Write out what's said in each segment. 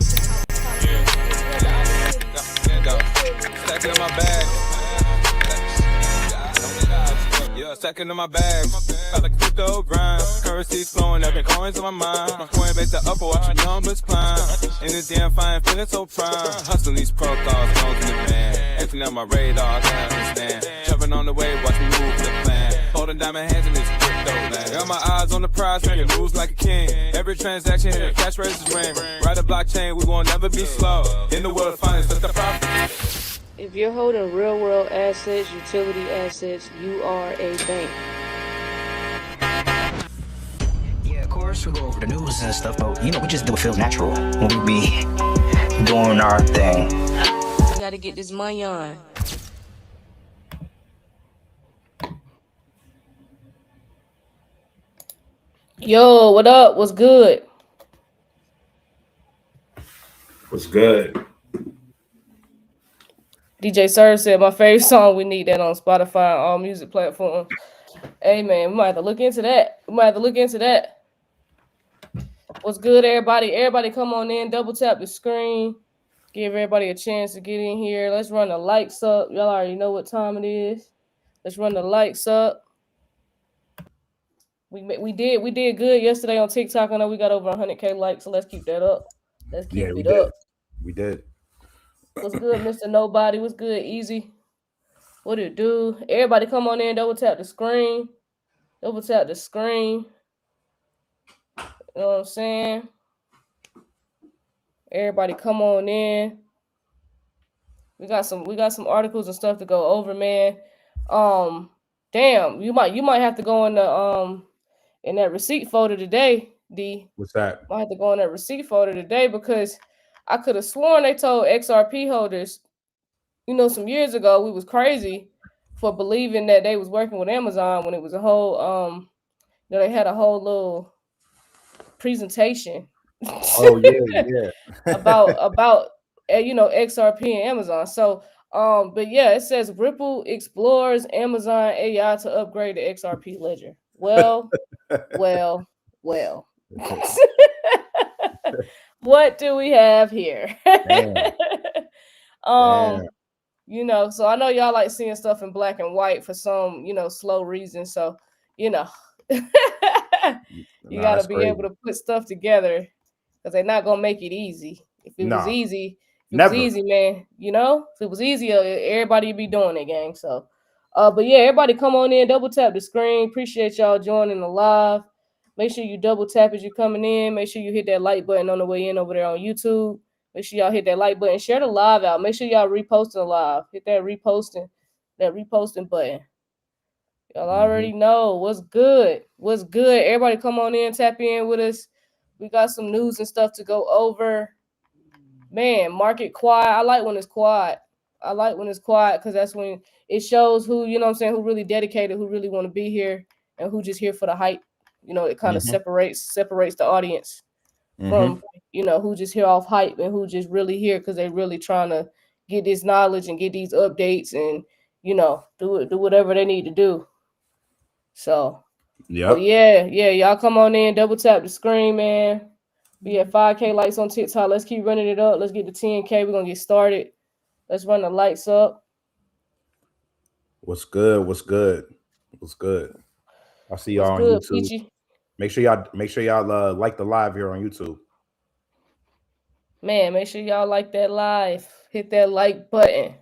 Stacking in my bag. Yeah, stacking in my bag. Got a crypto grind. Currency's flowing, every coins on my mind. My coin base the upper, watch the numbers climb. In this damn fine, feeling so prime. Hustling these protocols, phones in the van. Emptying out my radar, I can't understand. Jumping on the wave, watch me move to the plan. Holding diamond hands in this crypto land. Got my eyes on the prize, making moves like a king. Every transaction here, cash raises ring. Ride a blockchain, we won't never be slow. In the world of finance, that's the profit. If you're holding real world assets, utility assets, you are a bank. Yeah, of course, we go over the news and stuff, but we just do it feels natural when we be doing our thing. We gotta get this money on. Yo, what up? What's good? What's good? DJ Sir said my favorite song. We need that on Spotify and all music platforms. Hey man, we might have to look into that. What's good, everybody? Everybody come on in, double tap the screen. Give everybody a chance to get in here. Let's run the likes up. Y'all already know what time it is. Let's run the likes up. We did good yesterday on TikTok. I know we got over 100K likes, so let's keep that up. Let's keep it up. We did. What's good, Mr. Nobody? What's good, Easy? What it do? Everybody come on in, double tap the screen. Double tap the screen. You know what I'm saying? Everybody come on in. We got some articles and stuff to go over, man. Damn, you might have to go in the in that receipt folder today, D. What's that? Might have to go in that receipt folder today because I could have sworn they told XRP holders, some years ago we was crazy for believing that they was working with Amazon when it was a whole they had a whole little presentation. Oh yeah. about XRP and Amazon. So but yeah, it says Ripple explores Amazon AI to upgrade the XRP ledger. Well. What do we have here? Damn. So I know y'all like seeing stuff in black and white for some, slow reason. So, you gotta be able to put stuff together because they're not gonna make it easy. If it was easy, man, if it was easy, everybody would be doing it, gang. So but yeah, everybody come on in, double tap the screen. Appreciate y'all joining the live. Make sure you double tap as you're coming in. Make sure you hit that like button on the way in over there on YouTube. Make sure y'all hit that like button. Share the live out. Make sure y'all reposting the live. Hit that reposting button. Y'all already know what's good. What's good? Everybody come on in, tap in with us. We got some news and stuff to go over. Man, market quiet. I like when it's quiet. Because that's when it shows who, who really dedicated, who really want to be here, and who just here for the hype. It kind of separates the audience from, who just here off hype and who just really here because they really trying to get this knowledge and get these updates and, do whatever they need to do. So, yeah, y'all come on in, double tap the screen, man. We have 5K likes on TikTok. Let's keep running it up. Let's get to 10K. We're going to get started. Let's run the lights up. What's good? I see y'all on YouTube. Peachy? Make sure y'all like the live here on YouTube. Man, make sure y'all like that live. Hit that like button.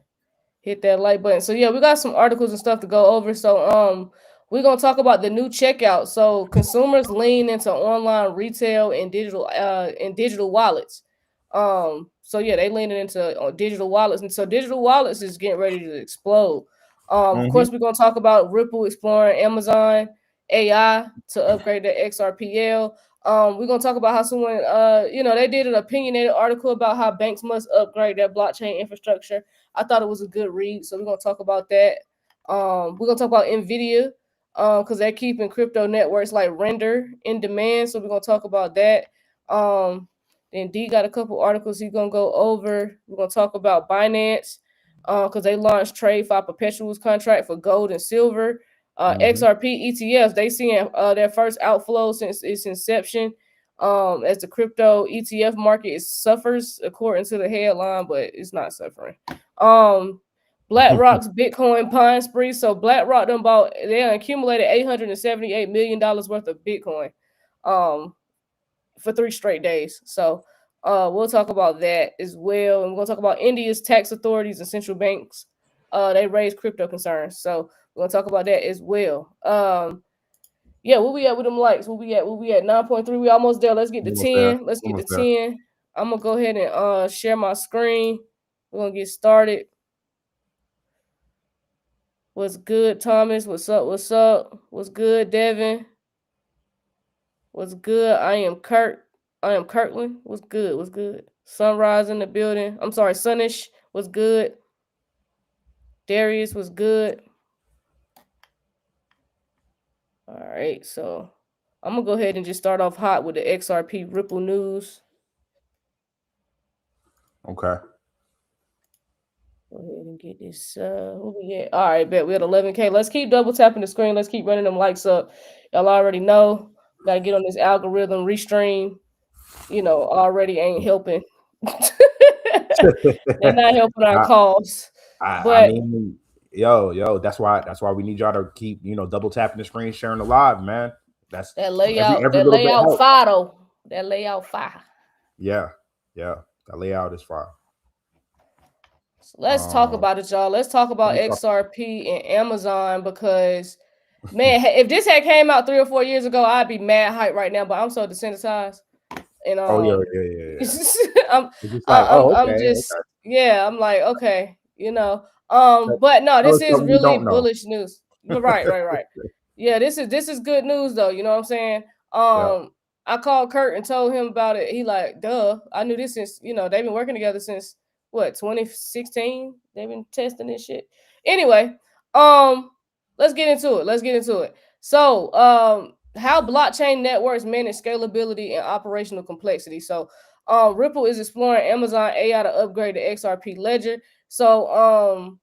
So yeah, we got some articles and stuff to go over. So we're gonna talk about the new checkout. So consumers lean into online retail and digital wallets. So yeah, they leaning into digital wallets, and so digital wallets is getting ready to explode. Of course, we're gonna talk about Ripple exploring Amazon AI to upgrade the XRPL. We're gonna talk about how someone, they did an opinionated article about how banks must upgrade their blockchain infrastructure. I thought it was a good read, so we're gonna talk about that. We're gonna talk about Nvidia, because they're keeping crypto networks like Render in demand. So we're gonna talk about that. Then D got a couple articles he's gonna go over. We're gonna talk about Binance, because they launched TradeFi perpetuals contract for gold and silver. XRP ETFs, they seeing their first outflow since its inception. as the crypto ETF market suffers according to the headline, but it's not suffering. BlackRock's Bitcoin pine spree. So BlackRock they accumulated $878 million worth of Bitcoin for 3 straight days. So we'll talk about that as well. And we're gonna talk about India's tax authorities and central banks. They raised crypto concerns. So we're gonna talk about that as well. Yeah, where we at with them likes? Where we at 9.3? We almost there. Let's get to 10. Let's get to 10. I'm gonna go ahead and share my screen. We're gonna get started. What's good, Thomas? What's up? What's good, Devin? What's good? I am Kirkland. What's good? Sunrise in the building. I'm sorry, Sunnish. What's good? Darius was good. All right, so I'm gonna go ahead and just start off hot with the XRP Ripple news. Okay. Go ahead and get this. What we get? All right, bet we had 11K. Let's keep double tapping the screen. Let's keep running them likes up. Y'all already know. Gotta get on this algorithm. Restream, already ain't helping. They're not helping our cause. I mean, yo, that's why we need y'all to keep, double tapping the screen, sharing the live, man. That's that layout. Every that layout fire though. That layout fire. Yeah, that layout is fire. So let's talk about it, y'all. Let's talk about XRP and Amazon because, man, if this had came out 3 or 4 years ago, I'd be mad hype right now. But I'm so desensitized. And I'm like, okay, but no, this is really bullish news. Right. Yeah, this is good news though. You know what I'm saying? I called Kurt and told him about it. He like, duh, I knew this since, they've been working together since 2016. They've been testing this shit. Anyway, let's get into it. So, how blockchain networks manage scalability and operational complexity. So, Ripple is exploring Amazon AI to upgrade the XRP ledger. So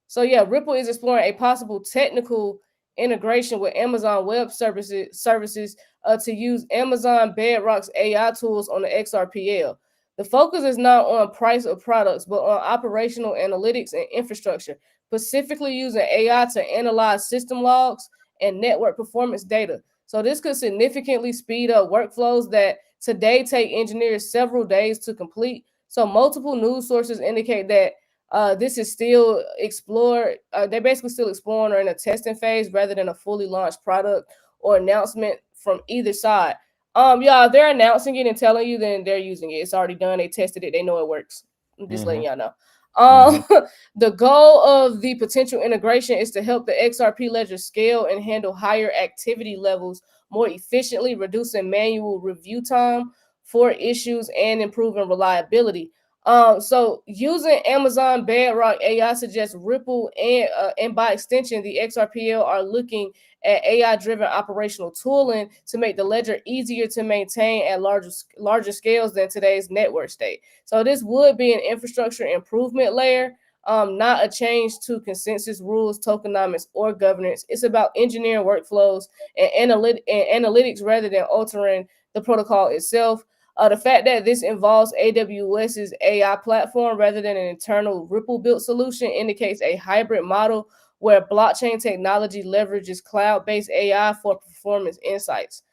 Ripple is exploring a possible technical integration with Amazon Web Services to use Amazon Bedrock's AI tools on the XRPL. The focus is not on price of products, but on operational analytics and infrastructure, specifically using AI to analyze system logs and network performance data. So this could significantly speed up workflows that today take engineers several days to complete. So multiple news sources indicate that this is still explored. They're basically still exploring or in a testing phase rather than a fully launched product or announcement from either side. Y'all, they're announcing it and telling you, then they're using it. It's already done. They tested it. They know it works. I'm just letting y'all know. The goal of the potential integration is to help the XRP ledger scale and handle higher activity levels more efficiently, reducing manual review time for issues and improving reliability. So using Amazon Bedrock AI suggests Ripple and by extension the XRPL are looking at AI-driven operational tooling to make the ledger easier to maintain at larger scales than today's network state. So this would be an infrastructure improvement layer, not a change to consensus rules, tokenomics, or governance. It's about engineering workflows and analytics rather than altering the protocol itself. The fact that this involves AWS's AI platform rather than an internal Ripple-built solution indicates a hybrid model where blockchain technology leverages cloud-based AI for performance insights.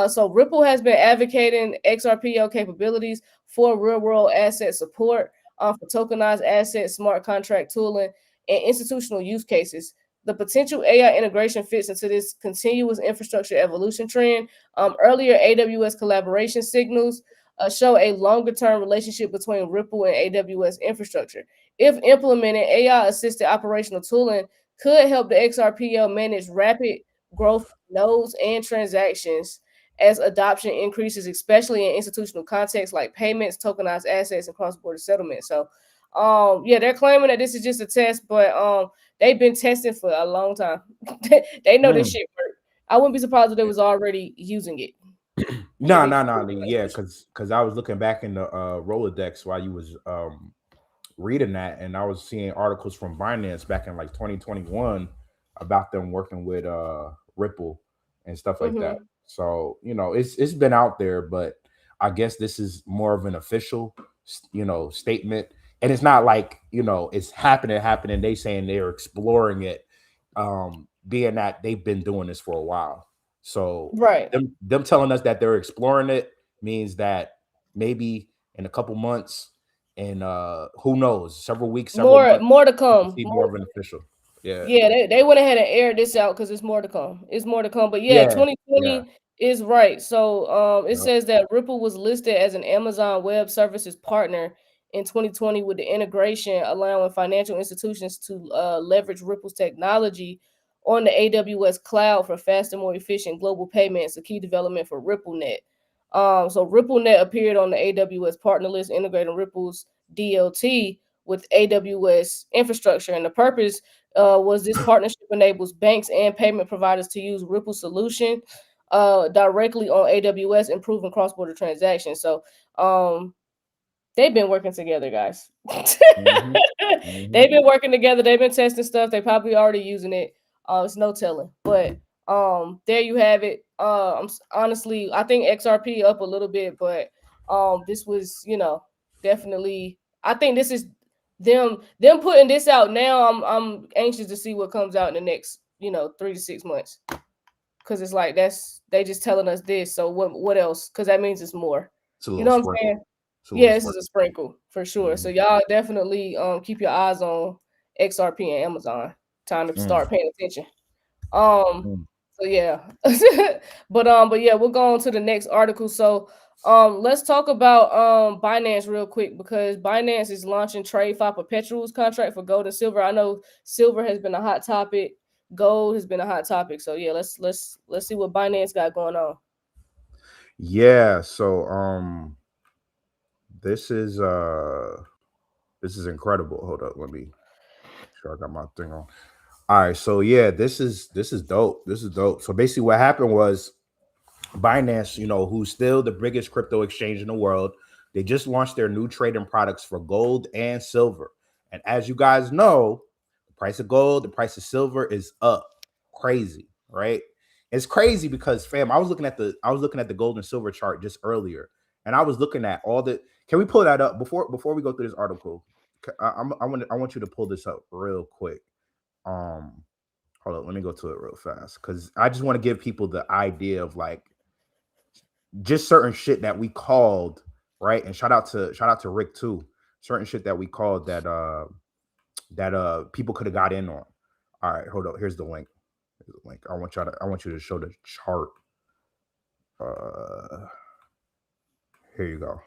So Ripple has been advocating XRPL capabilities for real-world asset support, for tokenized assets, smart contract tooling, and institutional use cases. The potential AI integration fits into this continuous infrastructure evolution trend. Earlier AWS collaboration signals show a longer-term relationship between Ripple and AWS infrastructure. If implemented, AI-assisted operational tooling could help the XRPL manage rapid growth nodes and transactions as adoption increases, especially in institutional contexts like payments, tokenized assets, and cross-border settlement. So, they're claiming that this is just a test, but they've been testing for a long time. They know this shit works. I wouldn't be surprised if they was already using it. No. Yeah, because I was looking back in the Rolodex while you was reading that, and I was seeing articles from Binance back in like 2021 about them working with Ripple and stuff like that. So it's been out there, but I guess this is more of an official, statement. And it's not like, it's happening. They saying they're exploring it, being that they've been doing this for a while. So right, them telling us that they're exploring it means that maybe in a couple months and who knows, several weeks, several months, more to we can come. see more of an official. Yeah. Yeah, they went ahead and aired this out because it's more to come. It's more to come. But yeah, Yeah. 2020 is right. So it Yep. says that Ripple was listed as an Amazon Web Services partner in 2020 with the integration allowing financial institutions to leverage Ripple's technology on the AWS cloud for faster, more efficient global payments, a key development for RippleNet. So RippleNet appeared on the AWS partner list, integrating Ripple's DLT with AWS infrastructure. And the purpose was this partnership enables banks and payment providers to use Ripple solution directly on AWS, improving cross-border transactions. So they've been working together, guys. They've been working together. They've been testing stuff. They probably already using it. It's no telling. But there you have it. Honestly, I think XRP up a little bit, but this was, definitely. I think this is them putting this out now. I'm anxious to see what comes out in the next 3 to 6 months, because it's like they just telling us this. So what else? Because that means it's more. You know what I'm saying? Yeah, this is a sprinkle for sure. So y'all definitely keep your eyes on XRP and Amazon. Time to start paying attention. So yeah. but yeah, we'll go on to the next article. So let's talk about Binance real quick, because Binance is launching TradeFi perpetuals contract for gold and silver. I know silver has been a hot topic, gold has been a hot topic. So yeah, let's see what Binance got going on. Yeah, so this is incredible. Hold up, let me make sure I got my thing on. All right, so yeah, this is dope. This is dope. So basically what happened was Binance, who's still the biggest crypto exchange in the world, they just launched their new trading products for gold and silver. And as you guys know, the price of gold, the price of silver is up crazy, right? It's crazy because, fam, I was looking at the gold and silver chart just earlier, and I was looking at all the. Can we pull that up before we go through this article? I want you to pull this up real quick. Hold on, let me go to it real fast, because I just want to give people the idea of like just certain shit that we called, right? And shout out to Rick too. Certain shit that we called that people could have got in on. All right, hold up. Here's the link. I want you to show the chart. Here you go.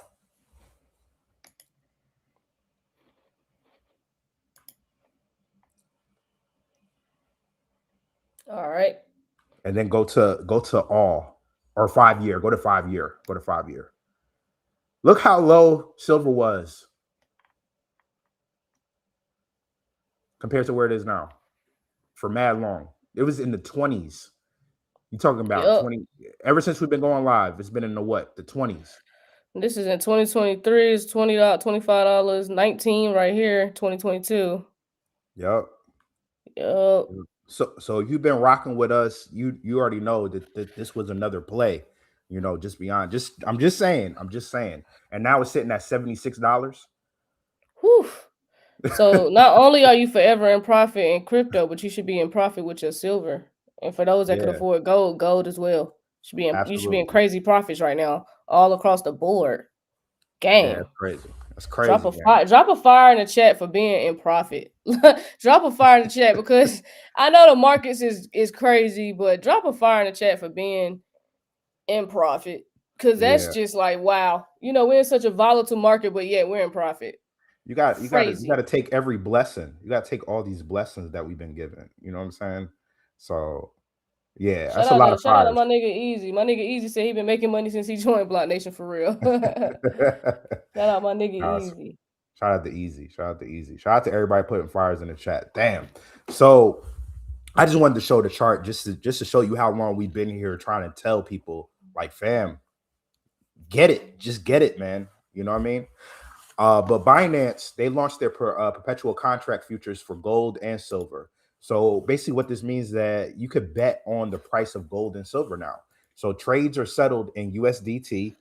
All right. And then go to all or 5 year. Go to 5 year. Go to 5 year. Look how low silver was compared to where it is now. For mad long. It was in the 20s. You talking about 20? Ever since we've been going live, it's been in the what? The 20s. This is in 2023. It's $20, $25, 19 right here. 2022. Yep. Yep. So if you've been rocking with us, you already know that this was another play. Just beyond. I'm just saying. And now it's sitting at $76. Whew. So not only are you forever in profit in crypto, but you should be in profit with your silver. And for those that could afford gold as well. You should be in crazy profits right now, all across the board. Gang. Yeah, that's crazy. That's crazy. Drop a fire in the chat for being in profit. Drop a fire in the chat, because I know the markets is crazy, but drop a fire in the chat for being in profit. Because that's just like, wow. We're in such a volatile market, but yet we're in profit. You got to take every blessing. You got to take all these blessings that we've been given. You know what I'm saying? So yeah, that's a lot of fires. Shout out to my nigga Easy. My nigga Easy said he been making money since he joined BlockNation, for real. Shout out my nigga Easy. Shout out to Easy. Shout out to everybody putting fires in the chat. Damn. So I just wanted to show the chart just to show you how long we've been here trying to tell people, like, fam, get it. Just get it, man. You know what I mean? But Binance, they launched their perpetual contract futures for gold and silver. So basically what this means is that you could bet on the price of gold and silver now. So trades are settled in USDT,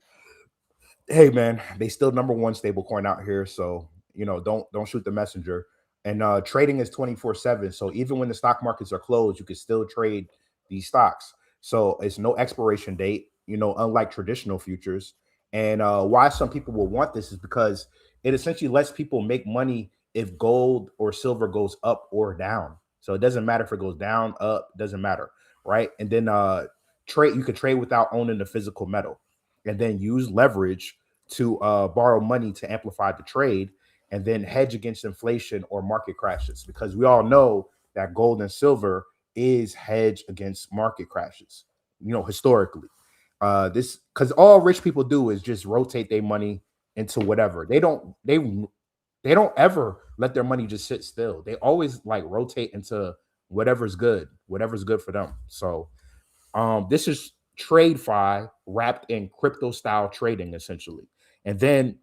Hey man, they still number one stable coin out here. So, you know, don't shoot the messenger. And trading is 24/7. So even when the stock markets are closed, you can still trade these stocks. So it's no expiration date, you know, unlike traditional futures. And why some people will want this is because it essentially lets people make money if gold or silver goes up or down. So it doesn't matter if it goes down, up, doesn't matter, right? And then trade, you could trade without owning the physical metal, and then use leverage to borrow money to amplify the trade, and then hedge against inflation or market crashes, because we all know that gold and silver is hedged against market crashes, you know, historically. This because all rich people do is just rotate their money into whatever. They don't ever let their money just sit still. They always like rotate into whatever's good for them. So this is TradeFi wrapped in crypto style trading, essentially. And then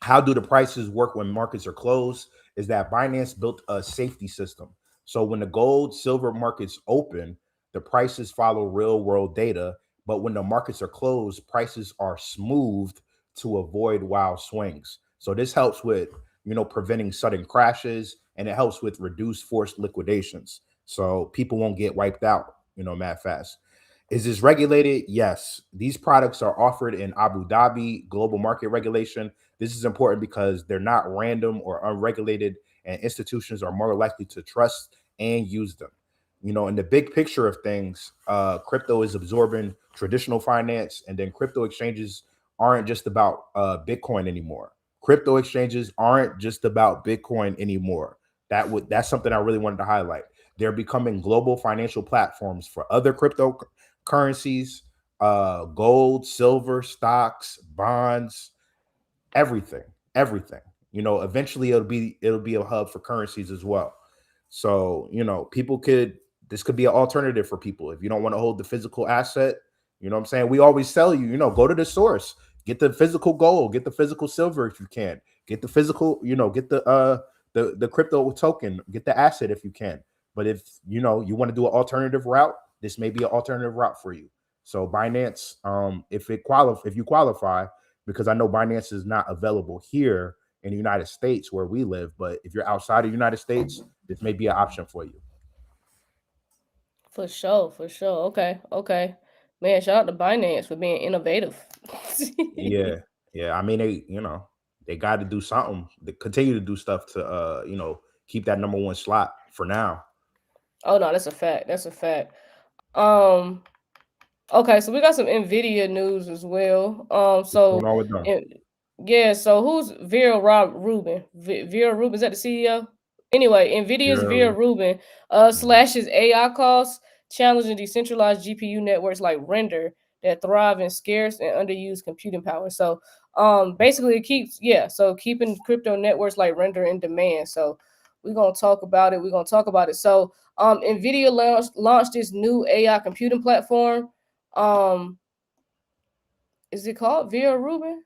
how do the prices work when markets are closed? Is that Binance built a safety system. So when the gold, silver markets open, the prices follow real world data. But when the markets are closed, prices are smoothed to avoid wild swings. So this helps with, you know, preventing sudden crashes, and it helps with reduced forced liquidations. So people won't get wiped out, you know, mad fast. Is this regulated? Yes. These products are offered in Abu Dhabi global market regulation. This is important because they're not random or unregulated, and institutions are more likely to trust and use them. You know, in the big picture of things, crypto is absorbing traditional finance, and then crypto exchanges aren't just about Bitcoin anymore. Crypto exchanges aren't just about Bitcoin anymore. That's something I really wanted to highlight. They're becoming global financial platforms for other cryptocurrencies, gold, silver, stocks, bonds, everything, everything. You know, eventually it'll be a hub for currencies as well. So, you know, people could this could be an alternative for people if you don't want to hold the physical asset. You know what I'm saying? We always tell you, you know, go to the source, get the physical gold, get the physical silver if you can, get the physical, you know, get the crypto token, get the asset if you can. But if you know you want to do an alternative route, this may be an alternative route for you. So Binance, if you qualify, because I know Binance is not available here in the United States where we live, but if you're outside of the United States, this may be an option for you. For sure, for sure. Okay, okay. Man, shout out to Binance for being innovative. Yeah, yeah. I mean, they got to do something. They continue to do stuff to keep that number one slot for now. Oh no, that's a fact. That's a fact. Um, okay, so we got some Nvidia news as well. What's going on with them? Yeah, so who's Vera Rubin? Vera Rubin, is that the CEO? Anyway, Nvidia's Vera Yeah. Rubin Mhm. slashes AI costs, challenging decentralized GPU networks like Render that thrive in scarce and underused computing power. So basically it keeps keeping crypto networks like Render in demand. So we're gonna talk about it. We're gonna talk about it. So Nvidia launched this new AI computing platform. Is it called Vera Rubin?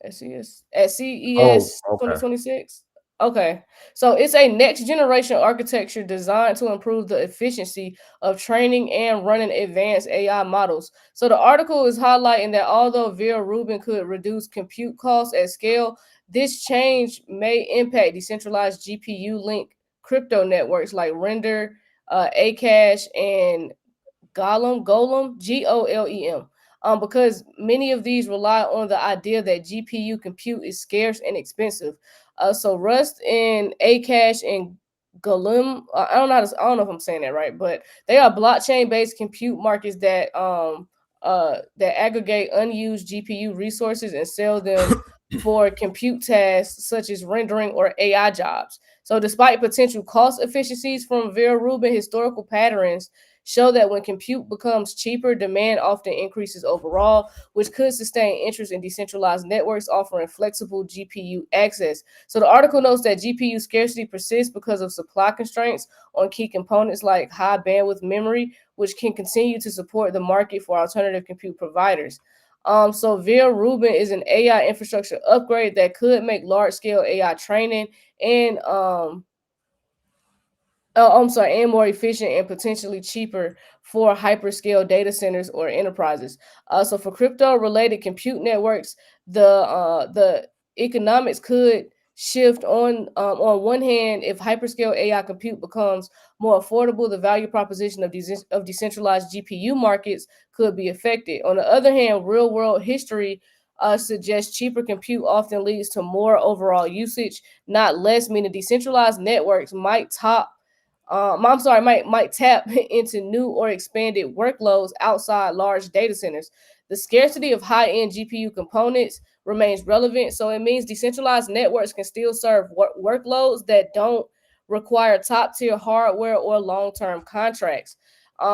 At Oh, CES okay. 2026. Okay, so it's a next generation architecture designed to improve the efficiency of training and running advanced AI models. So the article is highlighting that although Vera Rubin could reduce compute costs at scale, this change may impact decentralized GPU linked crypto networks like Render, Akash, and Golem, GOLEM. Because many of these rely on the idea that GPU compute is scarce and expensive. So Rust and Akash and Golem, I don't know if I'm saying that right, but they are blockchain-based compute markets that aggregate unused GPU resources and sell them for compute tasks such as rendering or AI jobs. So despite potential cost efficiencies from Vera Rubin, historical patterns show that when compute becomes cheaper, demand often increases overall, which could sustain interest in decentralized networks offering flexible GPU access. So the article notes that GPU scarcity persists because of supply constraints on key components like high bandwidth memory, which can continue to support the market for alternative compute providers. So Vera Rubin is an AI infrastructure upgrade that could make large scale AI training and And more efficient and potentially cheaper for hyperscale data centers or enterprises. So for crypto-related compute networks, the economics could shift on one hand. If hyperscale AI compute becomes more affordable, the value proposition of decentralized GPU markets could be affected. On the other hand, real-world history suggests cheaper compute often leads to more overall usage, not less, meaning decentralized networks might might tap into new or expanded workloads outside large data centers. The scarcity of high-end GPU components remains relevant, so it means decentralized networks can still serve workloads that don't require top-tier hardware or long-term contracts.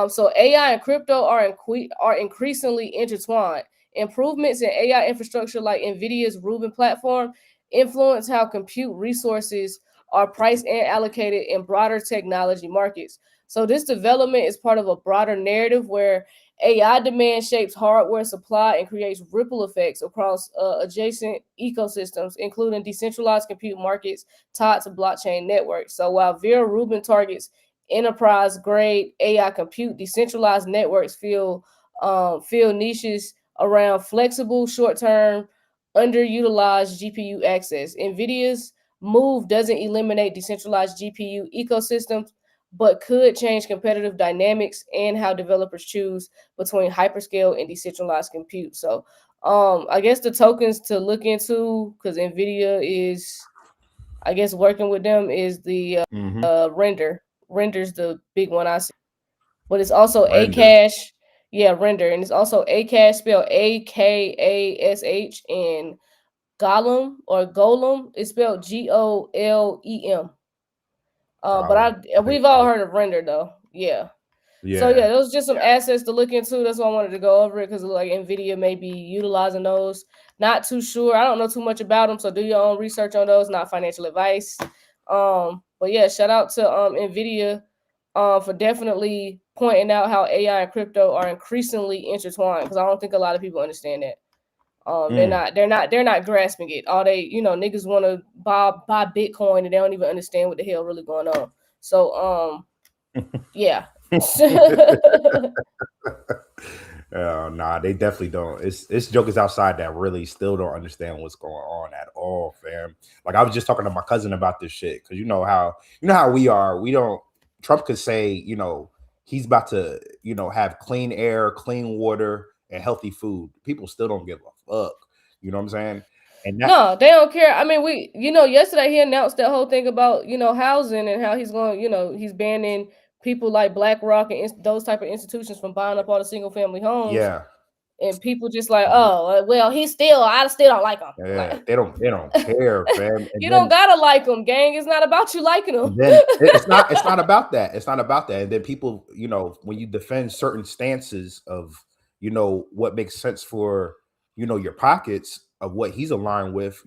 So AI and crypto are increasingly intertwined. Improvements in AI infrastructure like NVIDIA's Rubin platform influence how compute resources are priced and allocated in broader technology markets. So this development is part of a broader narrative where AI demand shapes hardware supply and creates ripple effects across adjacent ecosystems, including decentralized compute markets tied to blockchain networks. So while Vera Rubin targets enterprise-grade AI compute, decentralized networks fill niches around flexible, short-term, underutilized GPU access. NVIDIA's move doesn't eliminate decentralized GPU ecosystems, but could change competitive dynamics and how developers choose between hyperscale and decentralized compute. So, I guess the tokens to look into, because NVIDIA is, I guess, working with them, is the Render. Render's the big one I see, but it's also Render. Akash. Yeah, Render, and it's also Akash, spelled Akash, and Golem is spelled Golem. But we've all heard of Render though. Yeah. So Yeah. yeah, those just some assets to look into. That's why I wanted to go over it, because like Nvidia may be utilizing those. Not too sure. I don't know too much about them, so do your own research on those. Not financial advice. But yeah, shout out to Nvidia for definitely pointing out how AI and crypto are increasingly intertwined, because I don't think a lot of people understand that. They're not grasping it. All they, niggas want to buy Bitcoin and they don't even understand what the hell really going on. So yeah. Nah, they definitely don't. It's jokers outside that really still don't understand what's going on at all, fam. Like I was just talking to my cousin about this shit, because you know how we are. We don't. Trump could say, he's about to, have clean air, clean water, and healthy food. People still don't give a fuck. You know what I'm saying? And no, they don't care. I mean, yesterday he announced that whole thing about, housing, and how he's going, he's banning people like BlackRock and those type of institutions from buying up all the single family homes. Yeah. And people just like, oh, well, I still don't like him. Yeah, like, they don't care, fam. And you don't gotta like them, gang. It's not about you liking them. Then it's not about that. It's not about that. And then people, when you defend certain stances of, what makes sense for, your pockets of what he's aligned with,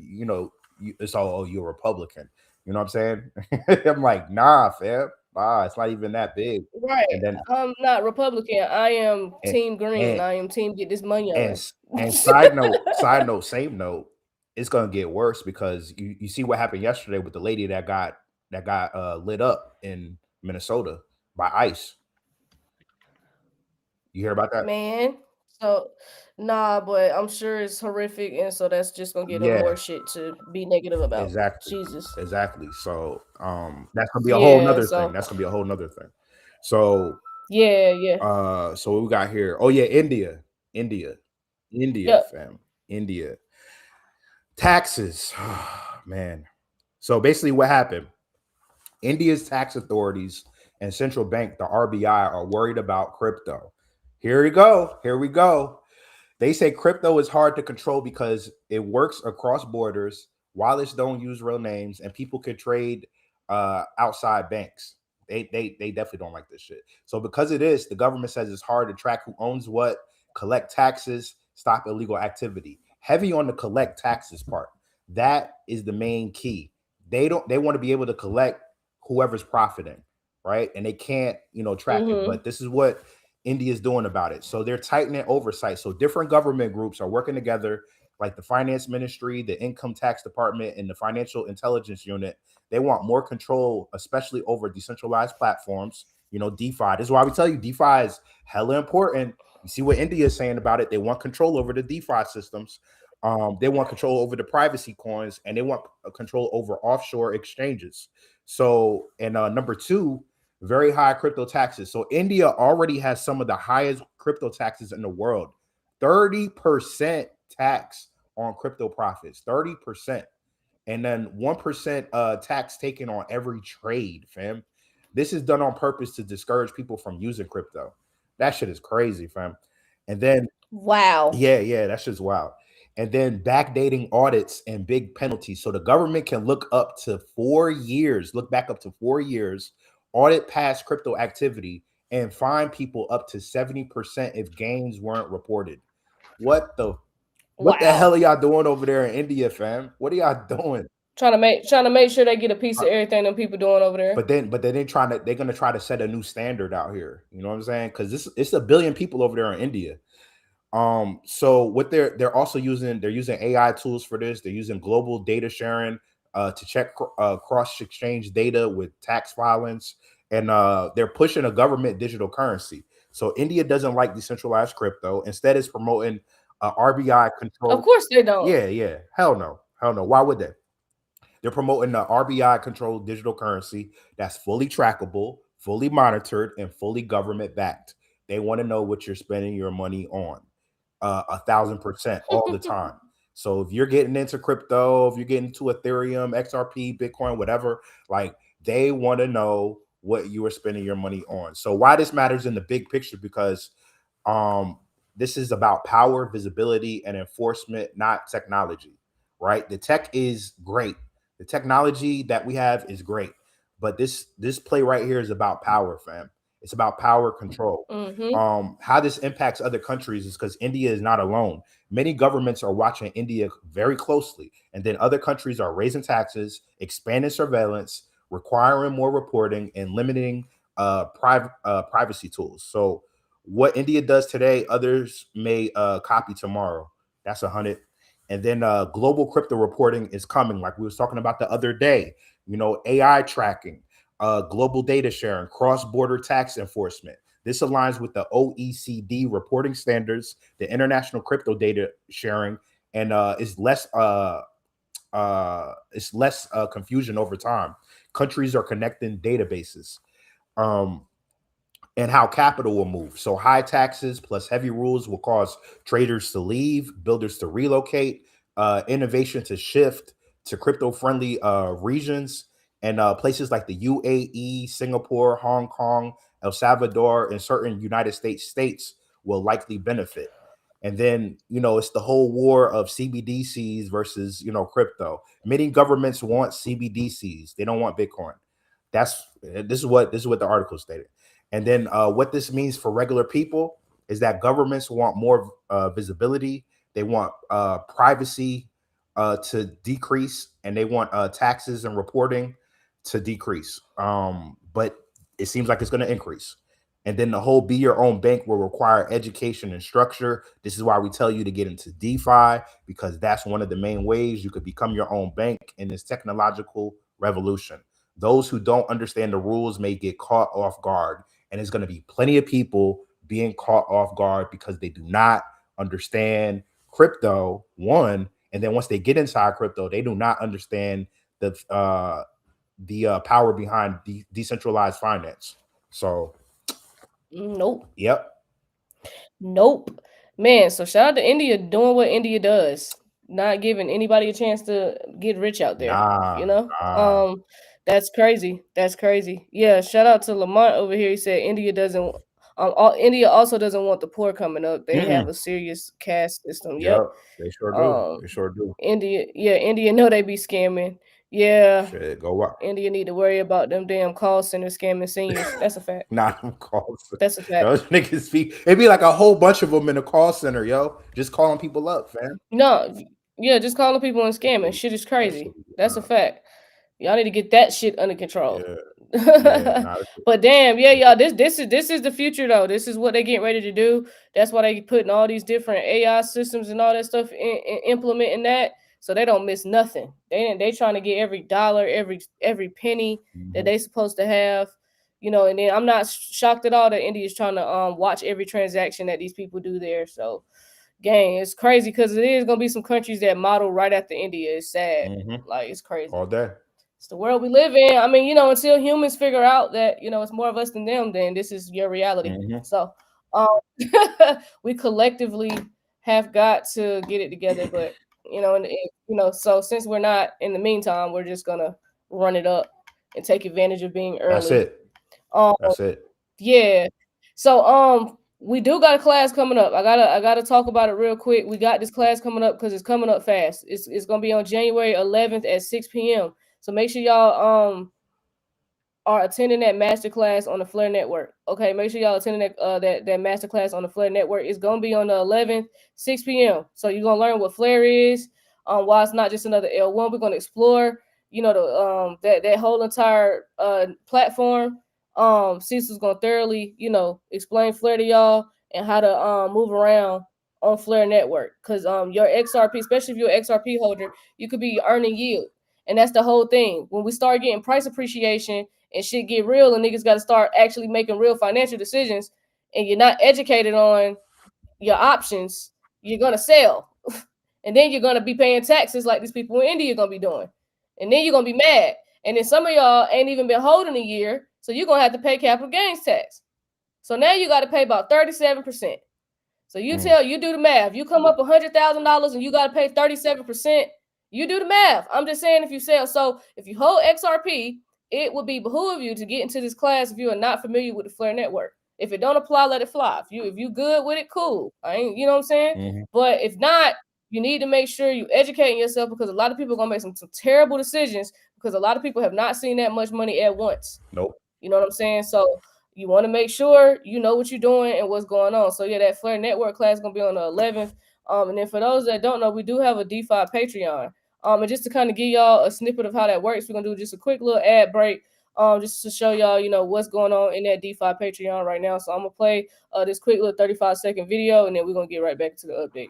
it's all, oh, you're a Republican. You know what I'm saying? I'm like, nah, fam. It's not even that big. Right. And then I'm not Republican. I am Team Green. I am Team Get This Money on. And side note, same note, it's gonna get worse, because you see what happened yesterday with the lady that got lit up in Minnesota by ICE. You hear about that? Man. So nah, but I'm sure it's horrific, and so that's just gonna give them more shit to be negative about. Jesus. Exactly. So that's gonna be a whole nother thing. That's gonna be a whole nother thing. So yeah. So what we got here? Oh yeah, India, Yep. fam. India. Taxes. Man. So basically what happened? India's tax authorities and central bank, the RBI, are worried about crypto. Here we go. They say crypto is hard to control because it works across borders, wallets don't use real names, and people can trade outside banks. They definitely don't like this shit. So because of this, the government says it's hard to track who owns what, collect taxes, stop illegal activity. Heavy on the collect taxes part. That is the main key. They want to be able to collect whoever's profiting, right? And they can't, track it. But this is what India is doing about it. So they're tightening oversight. So different government groups are working together, like the finance ministry, the income tax department, and the financial intelligence unit, they want more control, especially over decentralized platforms. DeFi. This is why we tell you DeFi is hella important. You see what India is saying about it. They want control over the DeFi systems. They want control over the privacy coins, and they want control over offshore exchanges. So, and number two, very high crypto taxes. So India already has some of the highest crypto taxes in the world. 30% tax on crypto profits, 30%. And then 1% tax taken on every trade, fam. This is done on purpose to discourage people from using crypto. That shit is crazy, fam. And then wow. Yeah, that's just wild. And then backdating audits and big penalties. So the government can look back up to 4 years, audit past crypto activity, and fine people up to 70% if gains weren't reported. What the hell are y'all doing over there in India, fam? What are y'all doing? Trying to make sure they get a piece of everything that people doing over there. But then they're gonna try to set a new standard out here. You know what I'm saying? Because it's a billion people over there in India. So what they're also using, they're using AI tools for this. They're using global data sharing to check cross exchange data with tax filings, and they're pushing a government digital currency. So India doesn't like decentralized crypto. Instead, it's promoting RBI control. Of course they don't. Yeah. Hell no. Why would they? They're promoting the RBI controlled digital currency that's fully trackable, fully monitored, and fully government backed. They want to know what you're spending your money on. 1,000% all the time. So if you're getting into crypto, if you're getting into Ethereum, XRP, Bitcoin, whatever, like they want to know what you are spending your money on. So why this matters in the big picture, because this is about power, visibility, and enforcement, not technology, right? The tech is great. The technology that we have is great. But this play right here is about power, fam. It's about power control. Mm-hmm. How this impacts other countries is because India is not alone. Many governments are watching India very closely, and then other countries are raising taxes, expanding surveillance, requiring more reporting, and limiting privacy tools. So what India does today, others may copy tomorrow. That's 100. And then global crypto reporting is coming, like we was talking about the other day. AI tracking, global data sharing, cross-border tax enforcement. This aligns with the OECD reporting standards, the international crypto data sharing, and is less confusion over time. Countries are connecting databases. And how capital will move. So high taxes plus heavy rules will cause traders to leave, builders to relocate, innovation to shift to crypto-friendly regions, and places like the UAE, Singapore, Hong Kong, El Salvador, and certain United States will likely benefit. And then, it's the whole war of CBDCs versus, crypto. Many governments want CBDCs. They don't want Bitcoin. This is what the article stated. And then what this means for regular people is that governments want more visibility. They want privacy to decrease, and they want taxes and reporting to decrease. But it seems like it's going to increase. And then the whole be your own bank will require education and structure. This is why we tell you to get into DeFi, because that's one of the main ways you could become your own bank in this technological revolution. Those who don't understand the rules may get caught off guard. And there's going to be plenty of people being caught off guard because they do not understand crypto, one. And then once they get inside crypto, they do not understand the power behind decentralized finance. So, nope. Yep. Nope. Man, so shout out to India doing what India does. Not giving anybody a chance to get rich out there. That's crazy. That's crazy. Yeah, shout out to Lamont over here. He said India doesn't India also doesn't want the poor coming up. They have a serious caste system. Yep. They sure do. They sure do. India know they be scamming. Yeah. Shit, go up. India need to worry about them damn call center scamming seniors. That's a fact. Not them call center. That's a fact. Those niggas speak. It'd be like a whole bunch of them in a call center, yo. Just calling people up, fam. No, yeah, just calling people and scamming. Shit is crazy. That's a fact. Y'all need to get that shit under control. But damn, yeah, y'all, this is the future though. This is what they get ready to do. That's why they putting all these different AI systems and all that stuff implementing that, so they don't miss nothing. They trying to get every dollar, every penny that they supposed to have, you know. And then I'm not shocked at all that India is trying to watch every transaction that these people do there. So, gang, it's crazy because it is gonna be some countries that model right after India. It's sad, like it's crazy. All day. It's the world we live in. I mean, you know, until humans figure out that, you know, it's more of us than them, then this is your reality. So we collectively have got to get it together. But, you know, so since we're not in the meantime, we're just gonna run it up and take advantage of being early. That's it. That's it. Yeah. So we do got a class coming up. I gotta talk about it real quick. We got this class coming up because it's coming up fast. It's gonna be on January 11th at 6 p.m. So make sure y'all are attending that masterclass on the Flare Network. Okay, make sure y'all attending that masterclass on the Flare Network. It's gonna be on the 11th, 6 p.m. So you're gonna learn what Flare is, why it's not just another L1. We're gonna explore, you know, that whole entire platform. Cecil's gonna thoroughly, you know, explain Flare to y'all and how to move around on Flare Network. Because your XRP, especially if you're an XRP holder, you could be earning yield. And that's the whole thing. When we start getting price appreciation and shit get real and niggas got to start actually making real financial decisions and you're not educated on your options, you're going to sell. And then you're going to be paying taxes like these people in India are going to be doing. And then you're going to be mad. And then some of y'all ain't even been holding a year, so you're going to have to pay capital gains tax. So now you got to pay about 37%. So you do the math. You come up $100,000 and you got to pay 37%. You do the math. I'm just saying if you sell. So if you hold XRP, it would be behoove you to get into this class if you are not familiar with the Flare Network. If it don't apply, let it fly. If you good with it, cool. I ain't, you know what I'm saying? But if not, you need to make sure you educating yourself because a lot of people are gonna make some terrible decisions because a lot of people have not seen that much money at once. Nope. You know what I'm saying? So you want to make sure you know what you're doing and what's going on. So yeah, that Flare Network class is gonna be on the 11th. And then for those that don't know, we do have a DeFi Patreon. And just to kind of give y'all a snippet of how that works, we're gonna do just a quick little ad break, just to show y'all, you know, what's going on in that DeFi Patreon right now. So I'm gonna play this quick little 35-second video, and then we're gonna get right back to the update.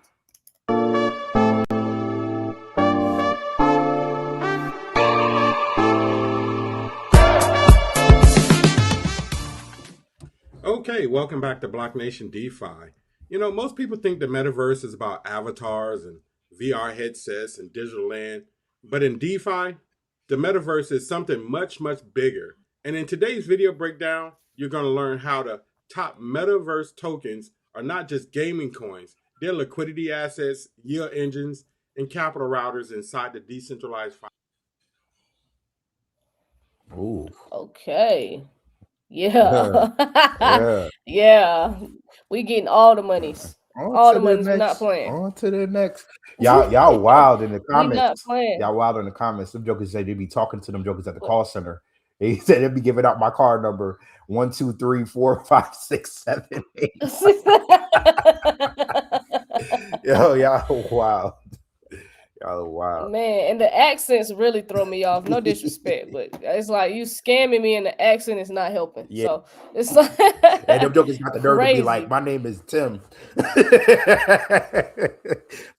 Okay, welcome back to BlockNation DeFi. You know, most people think the metaverse is about avatars and VR headsets and digital land, but in DeFi, the metaverse is something much, much bigger. And in today's video breakdown, you're going to learn how the top metaverse tokens are not just gaming coins, they're liquidity assets, yield engines, and capital routers inside the decentralized finance. Ooh. Okay. Yeah. Yeah. We getting all the monies. All the monies. We're not playing. On to the next. Y'all wild in the comments. We not playing. Y'all wild in the comments. Some jokers say they be talking to them jokers at the call center. They said they'll be giving out my card number 1, 2, 3, 4, 5, 6, 7, 8. Yo, y'all wild. Y'all wild. Man, and the accents really throw me off. No disrespect, but it's like you scamming me and the accent is not helping. Yeah. So it's like and them jokers got the nerve to be like, my name is Tim.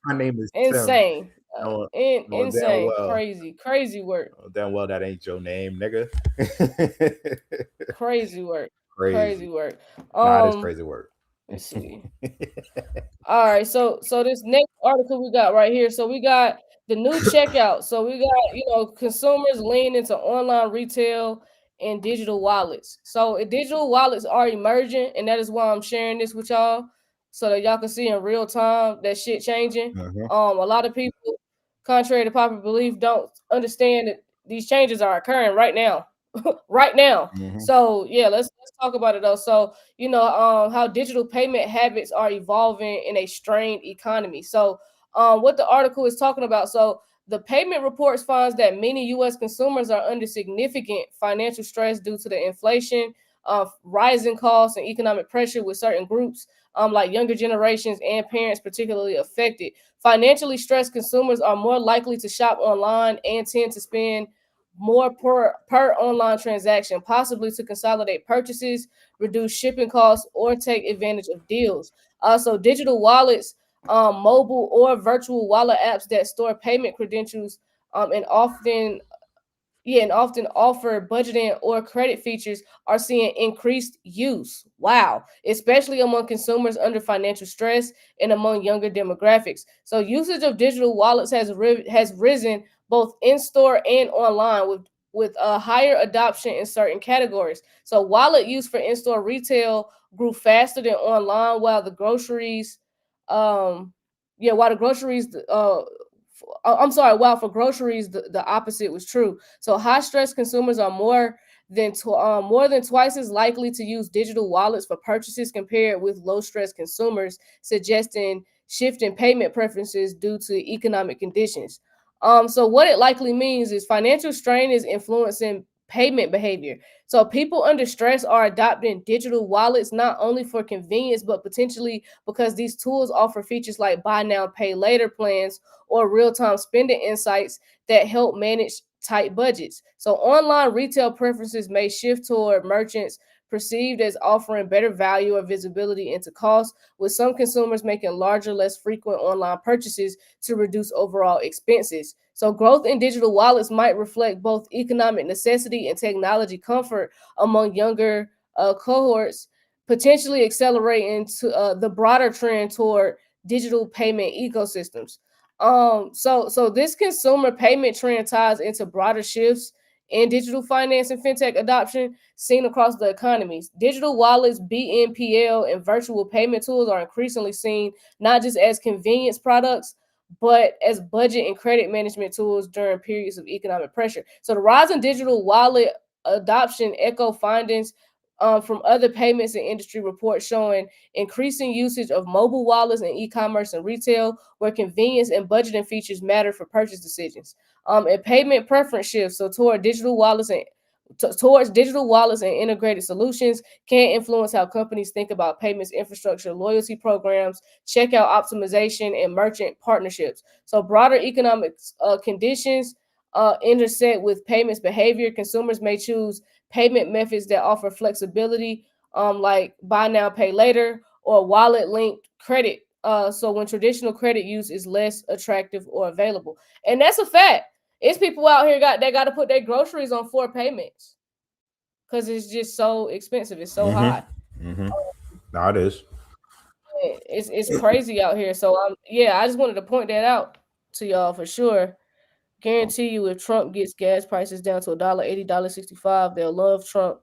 My name is insane. Tim. Insane. Well. Crazy work. Damn well that ain't your name, nigga. Crazy work. Crazy work. Nah, it's crazy work. Let's see. All right, so this next article we got right here. So we got the new checkout. So we got, you know, consumers lean into online retail and digital wallets. So digital wallets are emerging, and that is why I'm sharing this with y'all so that y'all can see in real time that shit changing. A lot of people, contrary to popular belief, don't understand that these changes are occurring right now. Right now. So yeah, let's talk about it though. So you know how digital payment habits are evolving in a strained economy. So what the article is talking about, so the payment reports finds that many U.S. consumers are under significant financial stress due to the inflation, rising costs, and economic pressure, with certain groups like younger generations and parents particularly affected. Financially stressed consumers are more likely to shop online and tend to spend more per online transaction, possibly to consolidate purchases, reduce shipping costs, or take advantage of deals. So digital wallets, mobile or virtual wallet apps that store payment credentials, and often offer budgeting or credit features are seeing increased use. Wow, especially among consumers under financial stress and among younger demographics. So usage of digital wallets has risen both in store and online, with a higher adoption in certain categories. So wallet use for in-store retail grew faster than online, while the groceries while for groceries the opposite was true. So high stress consumers are more than twice as likely to use digital wallets for purchases compared with low stress consumers, suggesting shifting payment preferences due to economic conditions. So what it likely means is financial strain is influencing payment behavior. So people under stress are adopting digital wallets not only for convenience, but potentially because these tools offer features like buy now, pay later plans or real-time spending insights that help manage tight budgets. So online retail preferences may shift toward merchants perceived as offering better value or visibility into costs, with some consumers making larger, less frequent online purchases to reduce overall expenses. So growth in digital wallets might reflect both economic necessity and technology comfort among younger cohorts, potentially accelerating to the broader trend toward digital payment ecosystems. So this consumer payment trend ties into broader shifts in digital finance and fintech adoption seen across the economies. Digital wallets, BNPL, and virtual payment tools are increasingly seen not just as convenience products, but as budget and credit management tools during periods of economic pressure. So the rise in digital wallet adoption echo findings from other payments and industry reports showing increasing usage of mobile wallets in e-commerce and retail, where convenience and budgeting features matter for purchase decisions. And payment preference shifts, so towards digital wallets and integrated solutions, can influence how companies think about payments infrastructure, loyalty programs, checkout optimization, and merchant partnerships. So broader economic conditions intersect with payments behavior. Consumers may choose payment methods that offer flexibility, like buy now, pay later, or wallet linked credit. So when traditional credit use is less attractive or available, and that's a fact. It's people out here got to put their groceries on 4 payments because it's just so expensive. It's so high. No, it is. It's crazy out here. So I just wanted to point that out to y'all for sure. Guarantee you, if Trump gets gas prices down to $1.80, $1.65, they'll love Trump.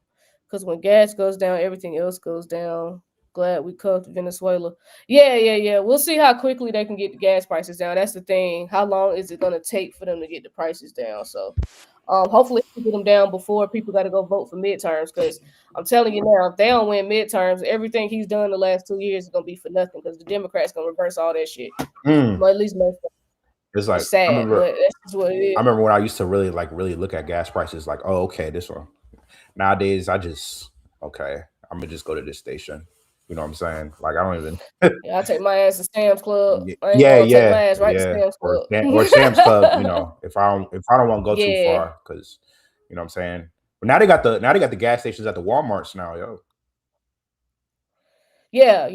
Because when gas goes down, everything else goes down. Glad we cut Venezuela. Yeah. We'll see how quickly they can get the gas prices down. That's the thing. How long is it going to take for them to get the prices down? So hopefully we get them down before people got to go vote for midterms. Because I'm telling you now, if they don't win midterms, everything he's done the last 2 years is going to be for nothing because the Democrats going to reverse all that shit. Well, at least most of it. It's like it's sad, but that's just what it is. I remember when I used to really look at gas prices, like, oh, okay, this one. Nowadays, I'm gonna just go to this station. You know what I'm saying? Like, I don't even. Yeah, I take my ass to Sam's Club. Take my ass right to Sam's Club. or Sam's Club. You know, if I don't want to go too far, because you know what I'm saying. But now they got the gas stations at the WalMarts now, yo. Yeah.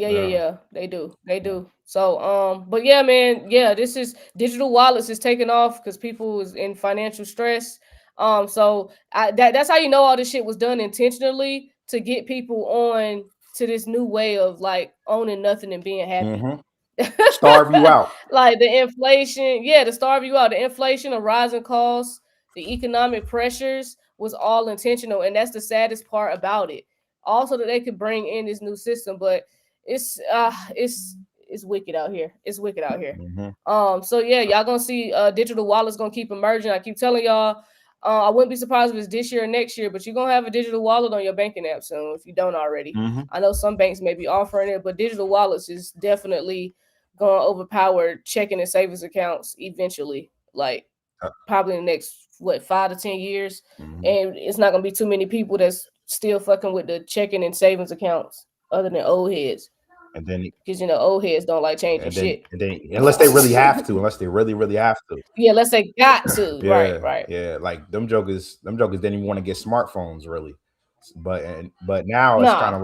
They do. So, but yeah, man, this is digital wallets is taking off because people is in financial stress. So that's how you know all this shit was done intentionally to get people on to this new way of like owning nothing and being happy. Starve you out. Like the inflation, to starve you out. The inflation, the rising costs, the economic pressures was all intentional, and that's the saddest part about it. Also, that they could bring in this new system, but it's wicked out here. It's wicked out here. So y'all gonna see digital wallets gonna keep emerging. I keep telling y'all, I wouldn't be surprised if it's this year or next year, but you're gonna have a digital wallet on your banking app soon if you don't already. I know some banks may be offering it, but digital wallets is definitely gonna overpower checking and savings accounts eventually, like probably in the next 5 to 10 years. And it's not gonna be too many people that's still fucking with the checking and savings accounts other than old heads. And then because old heads don't like changing shit. And then unless they really have to, unless they really have to. Yeah, unless they got to. Yeah, right. Yeah, like them jokers didn't even want to get smartphones really. But now it's kind of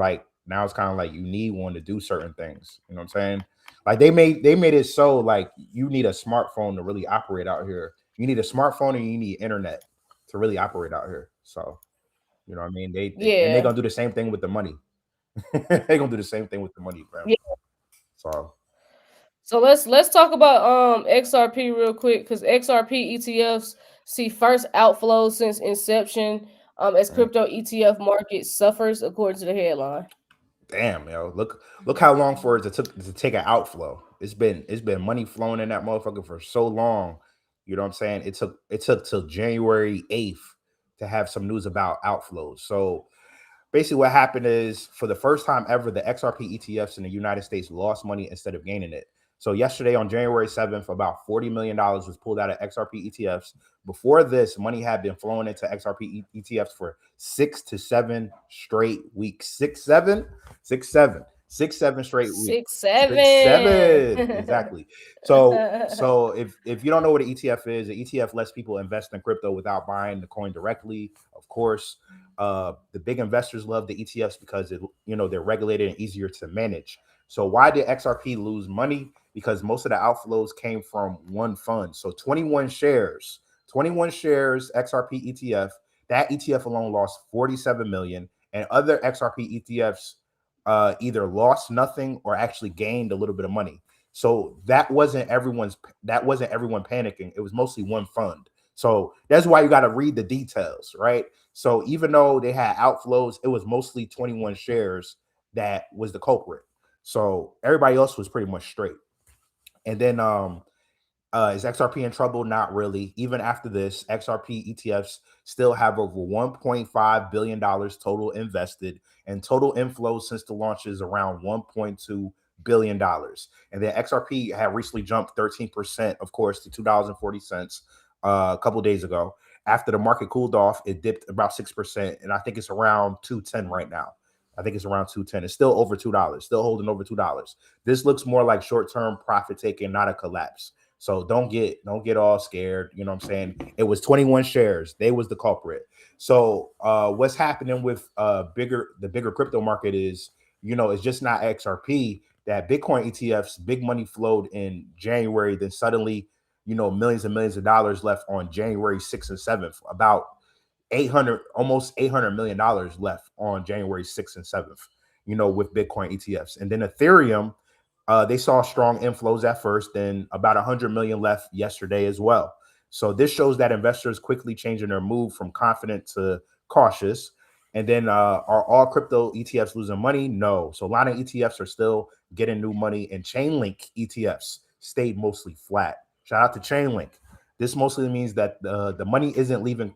like you need one to do certain things. You know what I'm saying? Like they made it so like you need a smartphone to really operate out here. You need a smartphone and you need internet to really operate out here. So, you know what I mean? And they're gonna do the same thing with the money. They're gonna do the same thing with the money, bro. Yeah. So let's talk about XRP real quick, because XRP ETFs see first outflows since inception as crypto ETF market suffers, according to the headline. Damn, yo, look how long for it to take an outflow. It's been money flowing in that motherfucker for so long. You know what I'm saying? It took till January 8th to have some news about outflows. So basically what happened is, for the first time ever, the XRP ETFs in the United States lost money instead of gaining it. So yesterday on January 7th, about $40 million was pulled out of XRP ETFs. Before this, money had been flowing into XRP ETFs for 6 to 7 straight weeks. 6, 7 straight weeks. 6, 7. Exactly. So if you don't know what an ETF is, an ETF lets people invest in crypto without buying the coin directly. Of course, the big investors love the ETFs because they're regulated and easier to manage. So why did XRP lose money? Because most of the outflows came from one fund. So 21 shares XRP ETF. That ETF alone lost 47 million, and other XRP ETFs either lost nothing or actually gained a little bit of money. So that wasn't everyone panicking. It was mostly one fund. So that's why you got to read the details, right? So even though they had outflows, it was mostly 21 shares that was the culprit. So everybody else was pretty much straight. And then is XRP in trouble? Not really. Even after this, XRP ETFs still have over $1.5 billion total invested, and total inflows since the launch is around $1.2 billion. And then XRP had recently jumped 13%, of course, to $2.40 a couple of days ago. After the market cooled off, it dipped about 6%, and I think it's around 210 right now. I think it's around 210. It's still over $2, still holding over $2. This looks more like short-term profit taking, not a collapse. So don't get all scared. You know what I'm saying? It was 21 shares. They was the culprit. So what's happening with the bigger crypto market is, it's just not XRP. That Bitcoin ETFs, big money flowed in January. Then suddenly, millions and millions of dollars left on January 6th and 7th. About almost $800 million left on January 6th and 7th, with Bitcoin ETFs. And then Ethereum, they saw strong inflows at first, then about 100 million left yesterday as well. So this shows that investors quickly changing their move from confident to cautious. And then are all crypto ETFs losing money? No. So a lot of ETFs are still getting new money, and Chainlink ETFs stayed mostly flat. Shout out to Chainlink. This mostly means that the money isn't leaving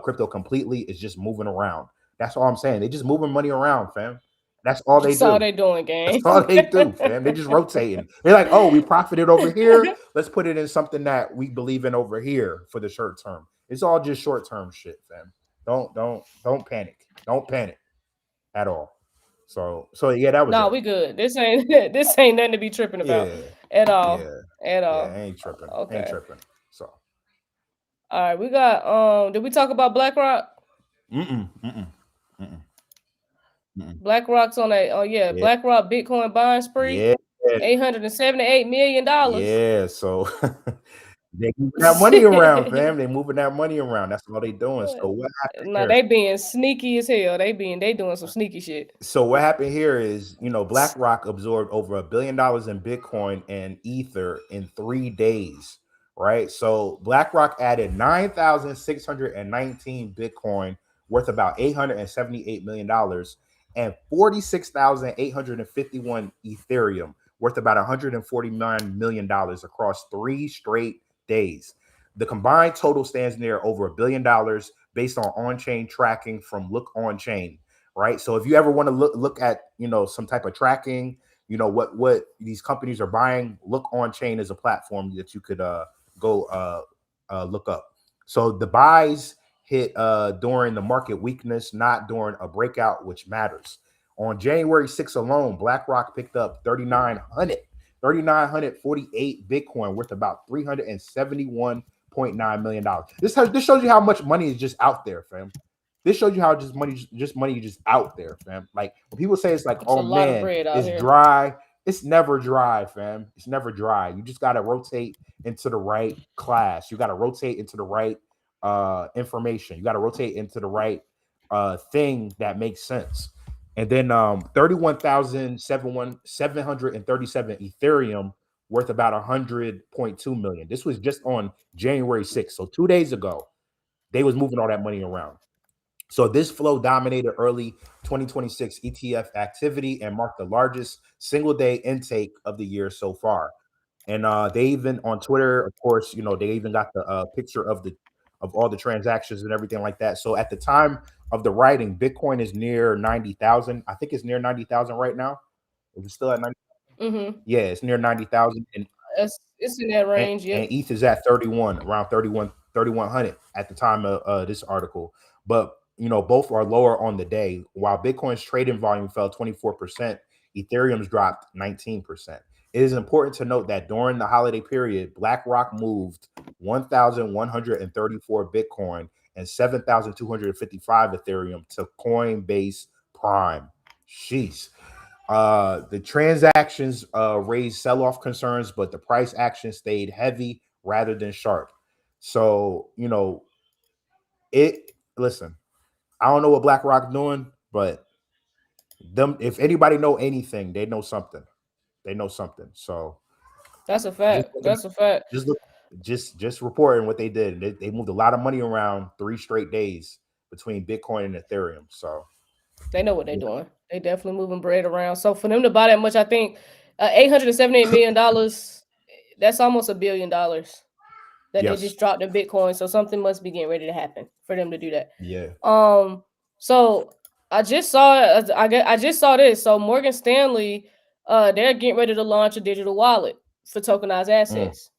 crypto completely. It's just moving around. That's all I'm saying. They're just moving money around, fam. That's all they do. That's all they doing, gang. That's all they do, fam. They're just rotating. They're like, oh, we profited over here. Let's put it in something that we believe in over here for the short term. It's all just short term shit, fam. Don't panic. Don't panic at all. So yeah, that was. No, we good. This ain't nothing to be tripping about at all. At all. Yeah, I ain't tripping. Okay. Ain't tripping. So. All right, we got. Did we talk about BlackRock? BlackRock's on a BlackRock Bitcoin buying spree. Yeah. $878 million. Yeah, so they moving that money around, fam. They moving that money around. That's all they doing. So what happened? No, they being sneaky as hell. They doing some sneaky shit. So what happened here is, BlackRock absorbed over $1 billion in Bitcoin and Ether in 3 days, right? So BlackRock added 9,619 Bitcoin worth about $878 million and 46,851 Ethereum worth about $149 million across 3 straight days. The combined total stands near over $1 billion based on on-chain tracking from Look On-Chain, right? So if you ever want to look at, some type of tracking, what these companies are buying, Look On-Chain is a platform that you could go look up. So the buys hit during the market weakness, not during a breakout, which matters. On January 6th alone, BlackRock picked up 3,948 Bitcoin worth about $371.9 million. This shows you how much money is just out there, fam. This shows you how money just out there, fam. Like when people say it's like, oh man, it's dry. It's never dry, fam. It's never dry. You just gotta rotate into the right class. You gotta rotate into the right information. You gotta rotate into the right thing that makes sense. And then 31,737 Ethereum worth about 100.2 million. This was just on January 6th. So 2 days ago, they was moving all that money around. So this flow dominated early 2026 ETF activity and marked the largest single day intake of the year so far. And they even on Twitter, of course, you know, they even got the picture of all the transactions and everything like that. So at the time of the writing, Bitcoin is near 90,000. I think it's near 90,000 right now. Is it still at 90? Mm-hmm. Yeah, it's near 90,000. And it's in that range. And ETH is at 31, around 3,100 at the time of this article. But you know, both are lower on the day. While Bitcoin's trading volume fell 24%, Ethereum's dropped 19%. It is important to note that during the holiday period, BlackRock moved 1,134 Bitcoin and 7,255 Ethereum to Coinbase Prime. Jeez. The transactions raised sell-off concerns, but the price action stayed heavy rather than sharp. So, you know, listen, I don't know what BlackRock doing, but them, if anybody know anything, they know something. They know something. So that's a fact. That's a fact. Just reporting what they did. They moved a lot of money around 3 straight days between Bitcoin and Ethereum. So they know what they're doing. They definitely moving bread around. So for them to buy that much, I think $878 million, that's almost $1 billion that they just dropped in Bitcoin. So something must be getting ready to happen for them to do that. Yeah. So I just saw this. So Morgan Stanley, they're getting ready to launch a digital wallet for tokenized assets.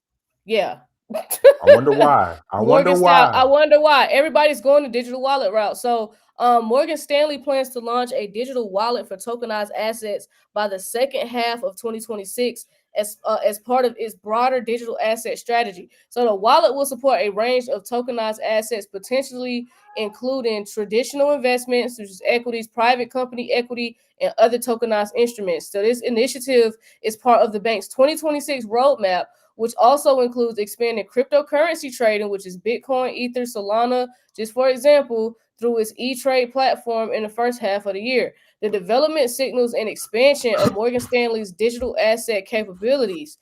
Yeah. I wonder why. I wonder why. Everybody's going the digital wallet route. So Morgan Stanley plans to launch a digital wallet for tokenized assets by the second half of 2026 as part of its broader digital asset strategy. So the wallet will support a range of tokenized assets, potentially including traditional investments such as equities, private company equity, and other tokenized instruments. So this initiative is part of the bank's 2026 roadmap, which also includes expanding cryptocurrency trading, which is Bitcoin, Ether, Solana, just for example, through its E-Trade platform in the first half of the year. The development signals an expansion of Morgan Stanley's digital asset capabilities,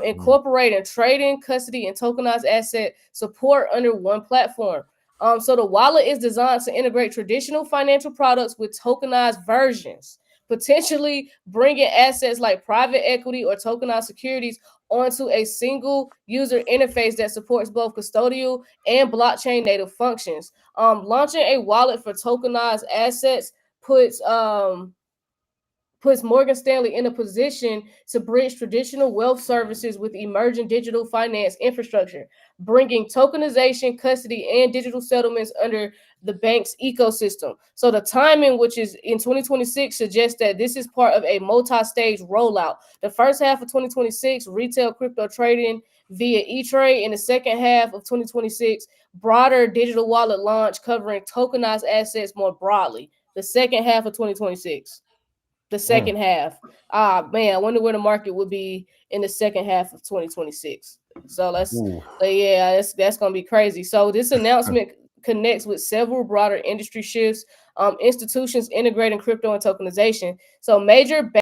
incorporating trading, custody, and tokenized asset support under one platform. So the wallet is designed to integrate traditional financial products with tokenized versions, potentially bringing assets like private equity or tokenized securities onto a single user interface that supports both custodial and blockchain native functions. Launching a wallet for tokenized assets puts Morgan Stanley in a position to bridge traditional wealth services with emerging digital finance infrastructure, bringing tokenization, custody, and digital settlements under the bank's ecosystem. So the timing, which is in 2026, suggests that this is part of a multi-stage rollout. The first half of 2026, retail crypto trading via E-Trade. In the second half of 2026, broader digital wallet launch covering tokenized assets more broadly. The second half of 2026. The second half. Man, I wonder where the market would be in the second half of 2026. So that's gonna be crazy. So this announcement connects with several broader industry shifts, institutions integrating crypto and tokenization. So major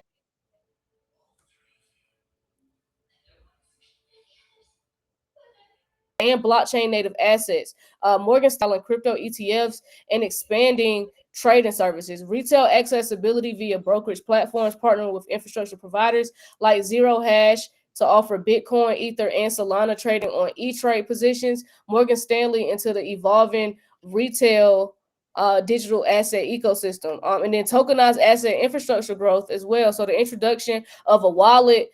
and blockchain native assets, Morgan Stanley crypto ETFs, and expanding trading services, retail accessibility via brokerage platforms, partnering with infrastructure providers like Zero Hash to offer Bitcoin, Ether, and Solana trading on E-Trade positions, Morgan Stanley into the evolving retail digital asset ecosystem, and then tokenized asset infrastructure growth as well. So the introduction of a wallet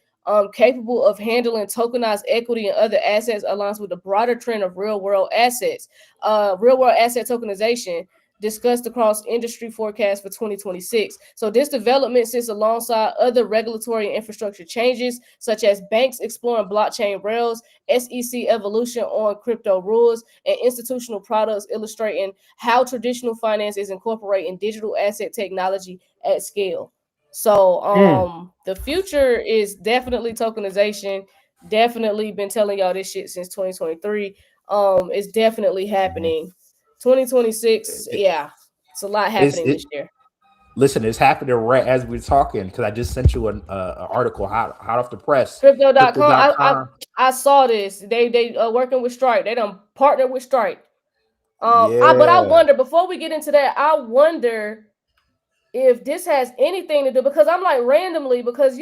capable of handling tokenized equity and other assets aligns with the broader trend of real-world assets, real-world asset tokenization. discussed across industry forecasts for 2026. So this development sits alongside other regulatory and infrastructure changes, such as banks exploring blockchain rails, SEC evolution on crypto rules, and institutional products illustrating how traditional finance is incorporating digital asset technology at scale. So the future is definitely tokenization. Definitely been telling y'all this shit since 2023. It's definitely happening. 2026, yeah, it's a lot happening this year. Listen, it's happening right as we're talking because I just sent you an article hot off the press. Crypto.com. I saw this. They working with Stripe. They done partnered with Stripe. But I wonder, before we get into that, I wonder if this has anything to do, because I'm like randomly, because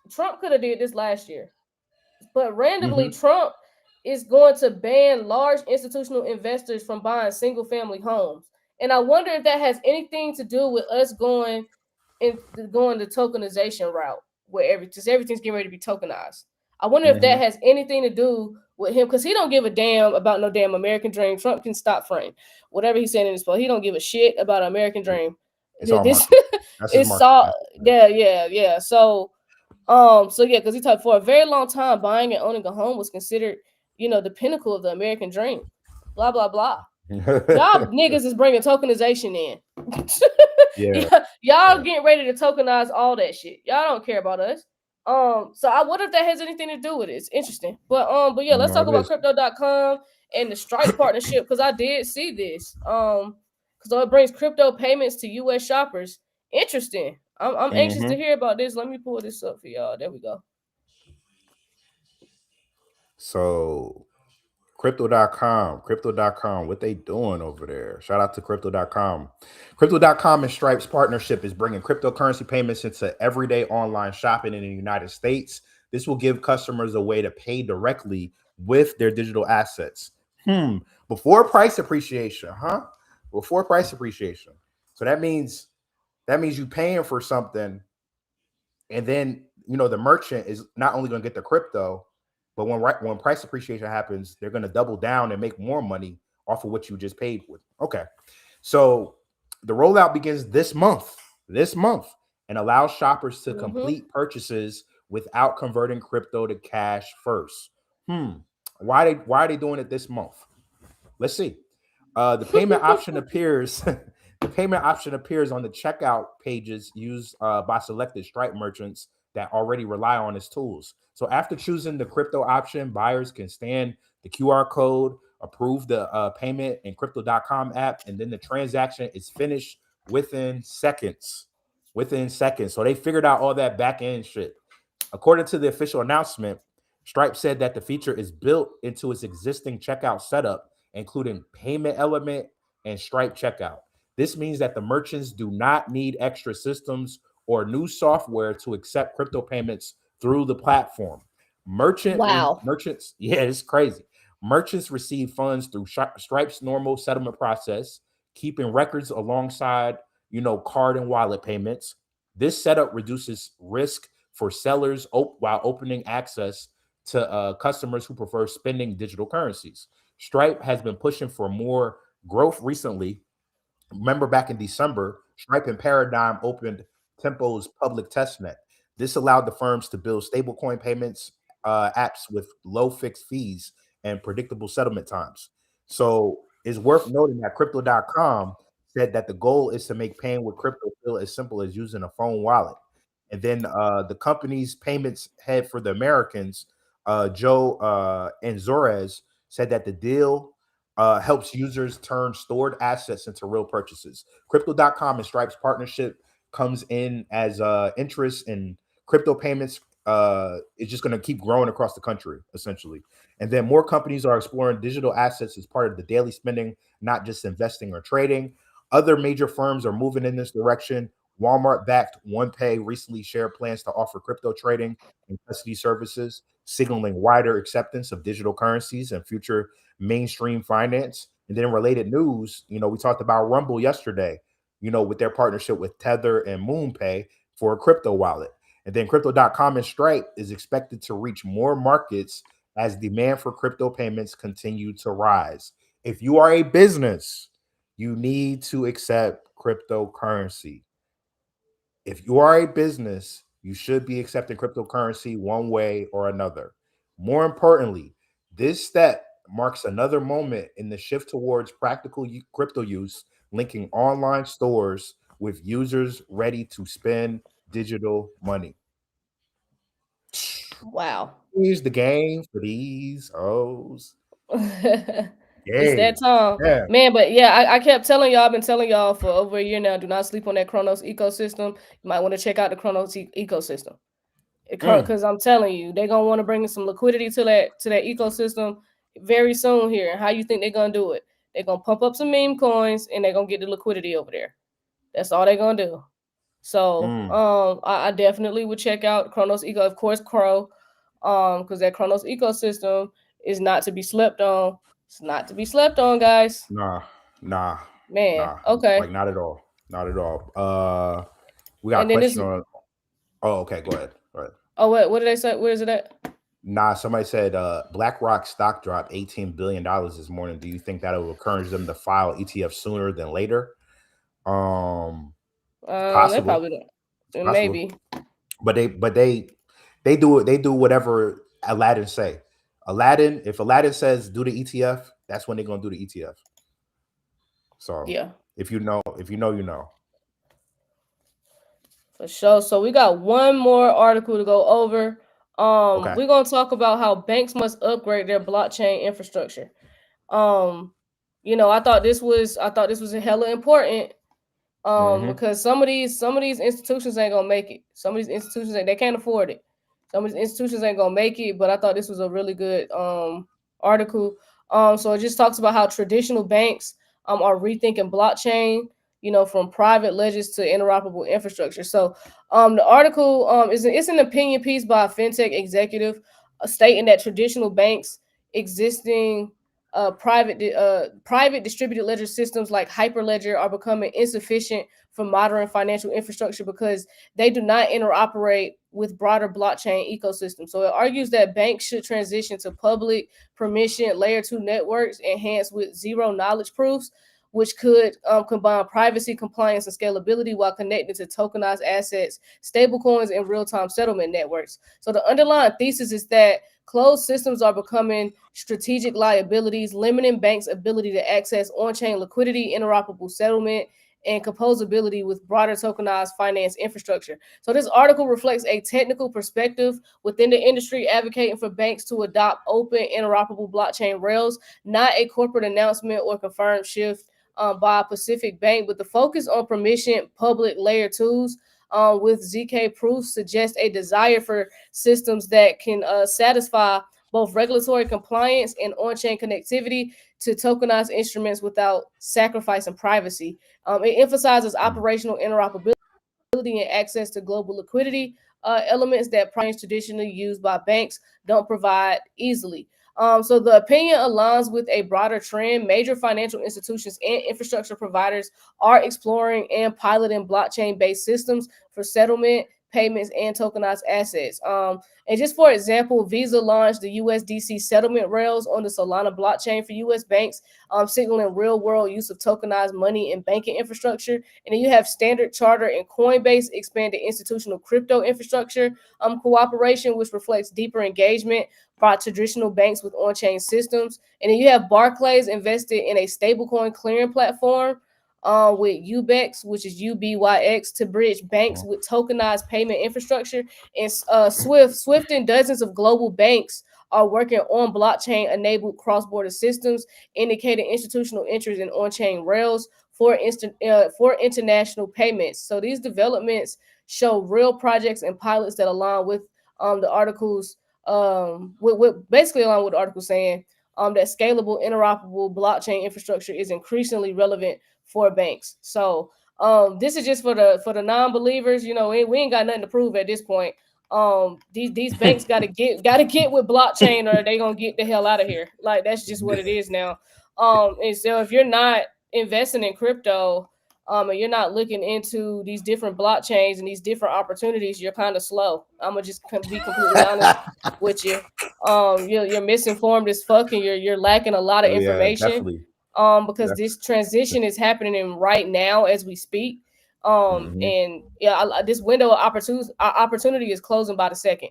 Trump could have did this last year, but randomly Trump is going to ban large institutional investors from buying single family homes. And I wonder if that has anything to do with us going the tokenization route, where everything's getting ready to be tokenized. I wonder if that has anything to do with him, because he don't give a damn about no damn American dream. Trump can stop fronting whatever he's saying in this post. He don't give a shit about American dream. It's all yeah. So yeah, because he talked for a very long time, buying and owning a home was considered, the pinnacle of the American dream. Blah blah blah. Y'all niggas is bringing tokenization in. Y'all getting ready to tokenize all that shit. Y'all don't care about us. So I wonder if that has anything to do with it. It's interesting. But yeah, let's talk about crypto.com and the Stripe partnership, because I did see this. Because it brings crypto payments to US shoppers. Interesting. I'm anxious to hear about this. Let me pull this up for y'all. There we go. So crypto.com, what they doing over there? Shout out to crypto.com. Crypto.com and Stripe's partnership is bringing cryptocurrency payments into everyday online shopping in the United States. This will give customers a way to pay directly with their digital assets. Before price appreciation, Before price appreciation. So that means you paying for something, and then the merchant is not only going to get the crypto, but when price appreciation happens, they're going to double down and make more money off of what you just paid with. Okay, so the rollout begins this month, and allows shoppers to complete purchases without converting crypto to cash first. Why are they doing it this month? Let's see. The payment option appears. The payment option appears on the checkout pages used by selected Stripe merchants that already rely on its tools. So after choosing the crypto option, buyers can scan the QR code, approve the payment in crypto.com app, and then the transaction is finished within seconds. So they figured out all that back end shit. According to the official announcement, Stripe said that the feature is built into its existing checkout setup, including payment element and Stripe checkout. This means that the merchants do not need extra systems or new software to accept crypto payments through the platform. Merchants, yeah, it's crazy. Merchants receive funds through Stripe's normal settlement process, keeping records alongside, card and wallet payments. This setup reduces risk for sellers while opening access to customers who prefer spending digital currencies. Stripe has been pushing for more growth recently. Remember back in December, Stripe and Paradigm opened Tempo's public testnet. This allowed the firms to build stablecoin payments apps with low fixed fees and predictable settlement times. So it's worth noting that crypto.com said that the goal is to make paying with crypto feel as simple as using a phone wallet. And then the company's payments head for the Americans, Joe Enzores, said that the deal helps users turn stored assets into real purchases. Crypto.com and Stripe's partnership comes in as interest in crypto payments is just going to keep growing across the country, essentially. And then more companies are exploring digital assets as part of the daily spending, not just investing or trading. Other major firms are moving in this direction. Walmart-backed OnePay recently shared plans to offer crypto trading and custody services, signaling wider acceptance of digital currencies and future mainstream finance. And then related news, we talked about Rumble yesterday, with their partnership with Tether and MoonPay for a crypto wallet. And then crypto.com and Stripe is expected to reach more markets as demand for crypto payments continue to rise. If you are a business, you need to accept cryptocurrency. If you are a business, you should be accepting cryptocurrency one way or another. More importantly, this step marks another moment in the shift towards practical crypto use, linking online stores with users ready to spend digital money. Wow. Here's the game for these O's. It's that time, man. But yeah, I kept telling y'all, I've been telling y'all for over a year now, do not sleep on that Kronos ecosystem. You might want to check out the Kronos ecosystem. Because I'm telling you, they're gonna want to bring some liquidity to that ecosystem very soon here. And how you think they're gonna do it? They're gonna pump up some meme coins and they're gonna get the liquidity over there. That's all they're gonna do. So I definitely would check out Kronos Eco, of course, Crow, because that Kronos ecosystem is not to be slept on. It's not to be slept on, guys. Nah, man. Okay, like not at all. We got a question on. Oh, okay, go ahead. Oh, what did they say? Where is it at? Nah, somebody said BlackRock stock dropped $18 billion this morning. Do you think that will encourage them to file ETF sooner than later? Possible. They probably don't. Maybe. But they do it. They do whatever Aladdin say. If Aladdin says do the ETF, that's when they're gonna do the ETF. So yeah, if you know, you know. For sure. So we got one more article to go over. Okay. We're gonna talk about how banks must upgrade their blockchain infrastructure. I thought this was a hella important. Because some of these institutions ain't gonna make it. Some of these institutions they can't afford it. Some of these institutions ain't gonna make it. But I thought this was a really good article. So it just talks about how traditional banks are rethinking blockchain, from private ledgers to interoperable infrastructure. So the article it's an opinion piece by a fintech executive stating that traditional banks existing private distributed ledger systems like Hyperledger are becoming insufficient for modern financial infrastructure because they do not interoperate with broader blockchain ecosystems. So it argues that banks should transition to public permission layer 2 networks enhanced with zero knowledge proofs, which could combine privacy, compliance, and scalability while connecting to tokenized assets, stablecoins, and real-time settlement networks. So the underlying thesis is that closed systems are becoming strategic liabilities, limiting banks' ability to access on-chain liquidity, interoperable settlement, and composability with broader tokenized finance infrastructure. So this article reflects a technical perspective within the industry advocating for banks to adopt open, interoperable blockchain rails, not a corporate announcement or confirmed shift by a Pacific bank, but the focus on permission public layer 2s with ZK proof suggests a desire for systems that can satisfy both regulatory compliance and on-chain connectivity to tokenized instruments without sacrificing privacy. It emphasizes operational interoperability and access to global liquidity elements that primes traditionally used by banks don't provide easily. So the opinion aligns with a broader trend. Major financial institutions and infrastructure providers are exploring and piloting blockchain-based systems for settlement, payments, and tokenized assets. And just for example, Visa launched the USDC settlement rails on the Solana blockchain for US banks, signaling real-world use of tokenized money and banking infrastructure. And then you have Standard Chartered and Coinbase expanded institutional crypto infrastructure cooperation, which reflects deeper engagement by traditional banks with on-chain systems. And then you have Barclays invested in a stablecoin clearing platform with UBEX, which is UBYX, to bridge banks with tokenized payment infrastructure. And Swift and dozens of global banks are working on blockchain-enabled cross-border systems, indicating institutional interest in on-chain rails for international payments. So these developments show real projects and pilots that align with the articles, with basically along with the article saying that scalable, interoperable blockchain infrastructure is increasingly relevant for banks. So this is just for the non-believers. We ain't got nothing to prove at this point. These banks gotta get with blockchain or they gonna get the hell out of here. Like that's just what it is now. And so if you're not investing in crypto, and you're not looking into these different blockchains and these different opportunities, you're kind of slow. I'm gonna just be completely honest with you. You're misinformed as fuck, and you're lacking a lot of information. Definitely. because this transition is happening right now as we speak. And yeah, this window of opportunity is closing by the second.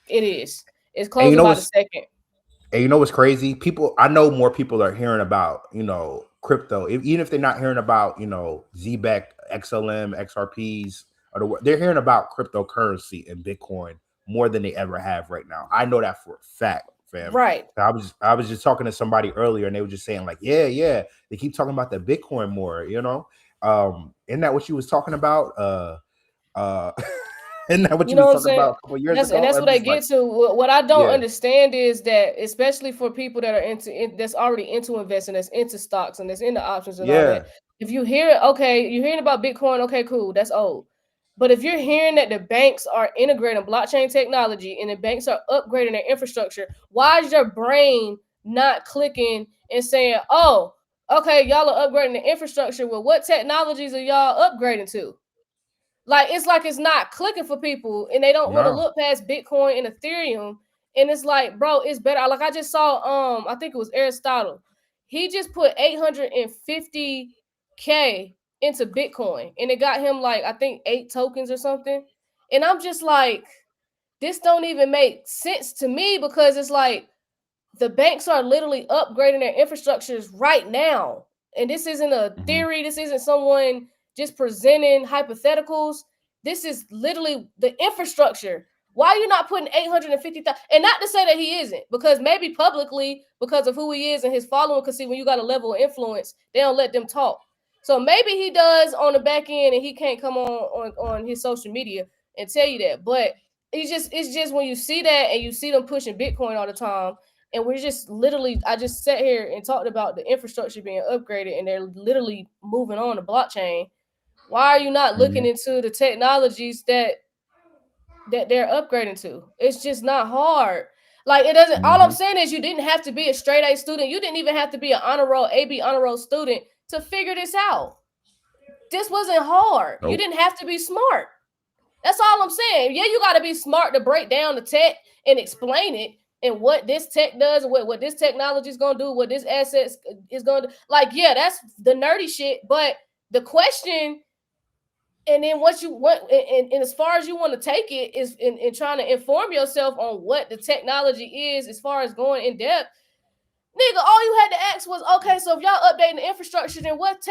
It is. It's closing by the second. And you know what's crazy? I know more people are hearing about, crypto, even if they're not hearing about, Zebec, XLM, XRPs, they're hearing about cryptocurrency and Bitcoin more than they ever have right now. I know that for a fact, fam. Right. I was just talking to somebody earlier, and they were just saying like, yeah, they keep talking about the Bitcoin more, Isn't that what you was talking about? Isn't that what you was talking about a couple years ago? And that's what I get to. What I don't understand is that, especially for people that are that's already into investing, that's into stocks and that's into options and all that. If you hear, okay, you're hearing about Bitcoin, okay, cool, that's old. But if you're hearing that the banks are integrating blockchain technology and the banks are upgrading their infrastructure, why is your brain not clicking and saying, oh, okay, y'all are upgrading the infrastructure? Well, what technologies are y'all upgrading to? It's not clicking for people, and they don't want to look past Bitcoin and Ethereum. And it's like, bro, it's better. Like I just saw, I think it was Aristotle. He just put 850K into Bitcoin, and it got him like, I think 8 tokens or something. And I'm just like, this don't even make sense to me, because it's like the banks are literally upgrading their infrastructures right now. And this isn't a theory. This isn't someone just presenting hypotheticals. This is literally the infrastructure. Why are you not putting 850,000? And not to say that he isn't, because maybe publicly, because of who he is and his following, because see, when you got a level of influence, they don't let them talk. So maybe he does on the back end, and he can't come on his social media and tell you that. But it's just when you see that and you see them pushing Bitcoin all the time, and we're just literally, I just sat here and talked about the infrastructure being upgraded, and they're literally moving on to blockchain. Why are you not looking into the technologies that they're upgrading to? It's just not hard. Like, it doesn't, all I'm saying is you didn't have to be a straight A student. You didn't even have to be an honor roll, AB honor roll student to figure this out. This wasn't hard. Nope. You didn't have to be smart. That's all I'm saying. Yeah, you got to be smart to break down the tech and explain it, and what this tech does, and what this technology is going to do, what this asset is going to do. Like, yeah, that's the nerdy shit. But the question, and then what you want, and as far as you want to take it, is in trying to inform yourself on what the technology is as far as going in depth. Nigga, all you had to ask was, okay, so if y'all updating the infrastructure, then what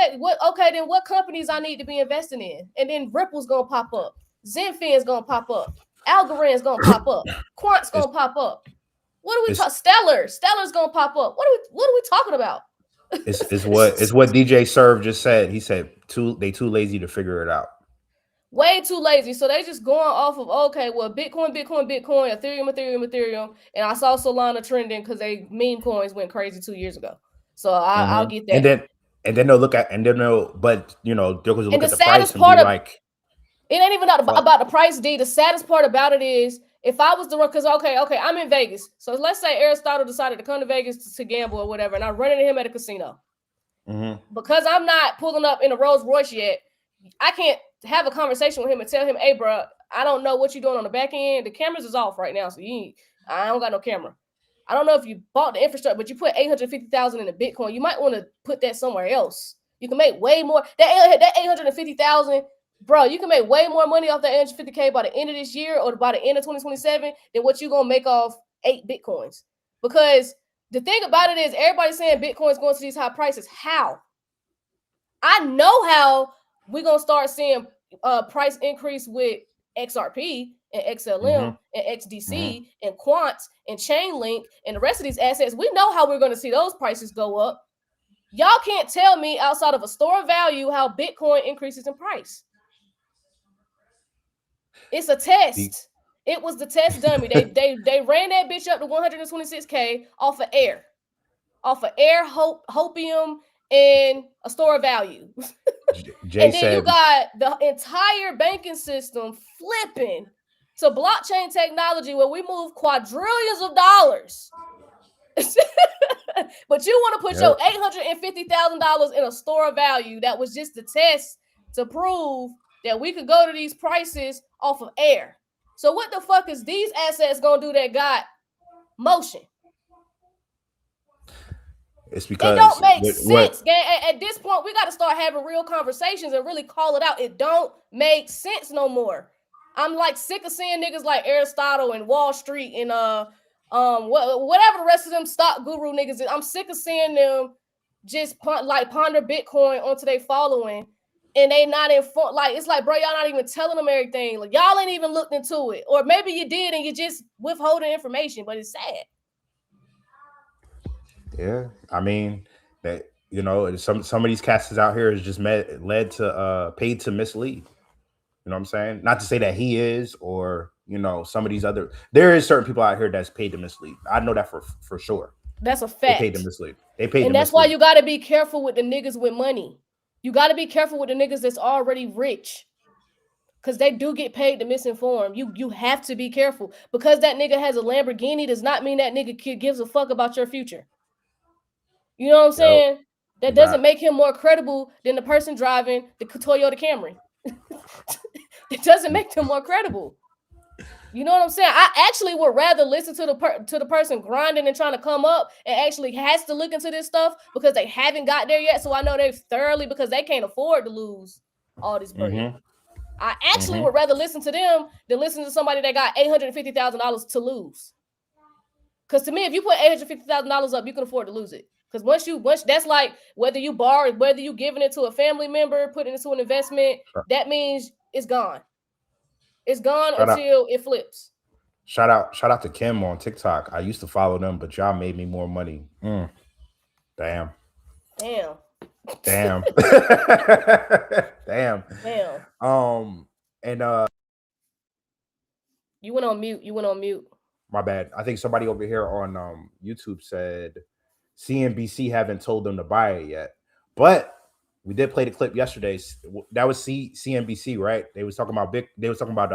companies I need to be investing in? And then Ripple's going to pop up. Zenfin's going to pop up. Algorand's going to pop up. Quant's going to pop up. What are we talking? Stellar's gonna pop up. What are we talking about? It's what DJ Serve just said. He said they too lazy to figure it out. Way too lazy. So they just going off of, okay, well, Bitcoin, Ethereum. And I saw Solana trending because they meme coins went crazy 2 years ago. So I'll get that. And then they'll look at, and then they'll, but they'll look at the price and be like, it ain't even about the price, D. The saddest part about it is, if I was the run, because okay, I'm in Vegas. So let's say Aristotle decided to come to Vegas to gamble or whatever, and I run into him at a casino. Because I'm not pulling up in a Rolls Royce yet, I can't have a conversation with him and tell him, hey, bro, I don't know what you're doing on the back end. The cameras is off right now, so I don't got no camera. I don't know if you bought the infrastructure, but you put 850,000 in the Bitcoin. You might want to put that somewhere else. You can make way more. That 850,000, bro, you can make way more money off that 850K by the end of this year or by the end of 2027 than what you're going to make off 8 Bitcoins. Because the thing about it is, everybody's saying Bitcoin's going to these high prices. How? I know how we're going to start seeing price increase with XRP and XLM and XDC and Quants and Chainlink and the rest of these assets. We know how we're going to see those prices go up. Y'all can't tell me outside of a store of value how Bitcoin increases in price. It's a test. It was the test dummy. They ran that bitch up to 126K off of air, hopium, and a store of value. And then you got the entire banking system flipping to blockchain technology where we move quadrillions of dollars. But you want to put your $850,000 in a store of value that was just the test to prove that we could go to these prices off of air. So what the fuck is these assets gonna do that got motion? It's because it don't make sense, gang. At this point, we got to start having real conversations and really call it out. It don't make sense no more. I'm like sick of seeing niggas like Aristotle and Wall Street and whatever the rest of them stock guru niggas is. I'm sick of seeing them just ponder Bitcoin onto their following, and they not informed. Like, it's like, bro, y'all not even telling them everything. Like, y'all ain't even looked into it, or maybe you did and you just withholding information. But it's sad. Yeah, I mean that, you know, some of these casters out here is just led to paid to mislead. You know what I'm saying? Not to say that he is, or, you know, some of these other, there is certain people out here that's paid to mislead. I know that for sure. That's a fact. They paid to mislead. They paid, and that's why you got to be careful with the niggas with money. You got to be careful with the niggas that's already rich, because they do get paid to misinform. You have to be careful, because that nigga has a Lamborghini does not mean that nigga gives a fuck about your future. You know what I'm saying? That doesn't make him more credible than the person driving the Toyota Camry. It doesn't make them more credible. You know what I'm saying? I actually would rather listen to the person grinding and trying to come up and actually has to look into this stuff, because they haven't got there yet. So I know they've thoroughly, because they can't afford to lose all this bread. Mm-hmm. I actually would rather listen to them than listen to somebody that got $850,000 to lose. Because to me, if you put $850,000 up, you can afford to lose it. Because once that's like whether you borrow, whether you giving it to a family member, putting it into an investment, that means it's gone. It's gone until it flips. Shout out to Kim on TikTok. I used to follow them, but y'all made me more money. Damn. Damn. Damn. Damn. And you went on mute. My bad. I think somebody over here on YouTube said CNBC haven't told them to buy it yet, but we did play the clip yesterday. That was CNBC, right? They was talking about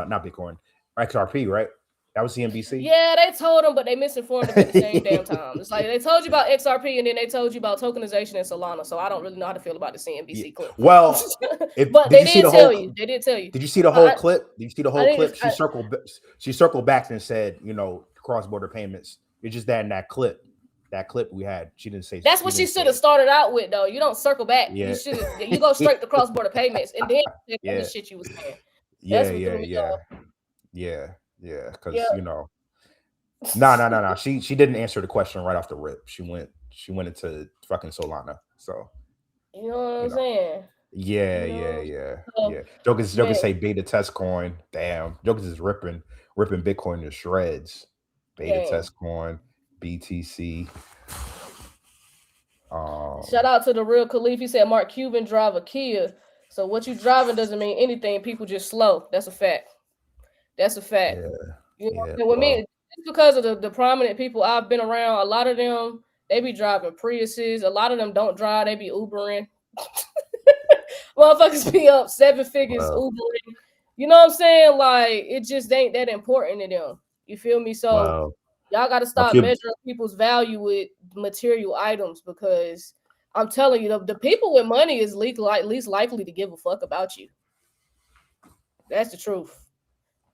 not Bitcoin, XRP, right? That was CNBC. Yeah, they told them, but they misinformed them at the same damn time. It's like they told you about XRP and then they told you about tokenization and Solana. So I don't really know how to feel about the CNBC clip. Well, but they did tell you. They did tell you. Did you see the whole clip? Did you see the whole clip? She circled back and said, you know, cross-border payments. It's just that in that clip we had, she didn't say. That's what she should have started out with, though. You don't circle back. Yeah. You go straight to cross-border payments and then the shit you was saying. Yeah, because you know, no. She didn't answer the question right off the rip. She went into fucking Solana. So you know what I'm saying? Yeah. Jokers say beta test coin. Damn, Jokers is ripping Bitcoin to shreds. Beta test coin, BTC. Shout out to the real Khalif. He said Mark Cuban drive a Kia. So what you driving doesn't mean anything. People just slow. That's a fact. Yeah. You know, with me, just because of the prominent people I've been around, a lot of them, they be driving Priuses. A lot of them don't drive, they be Ubering. Motherfuckers be up 7 figures Ubering. You know what I'm saying? Like, it just ain't that important to them. You feel me? So y'all got to stop measuring people's value with material items, because I'm telling you, the people with money is least likely to give a fuck about you. That's the truth.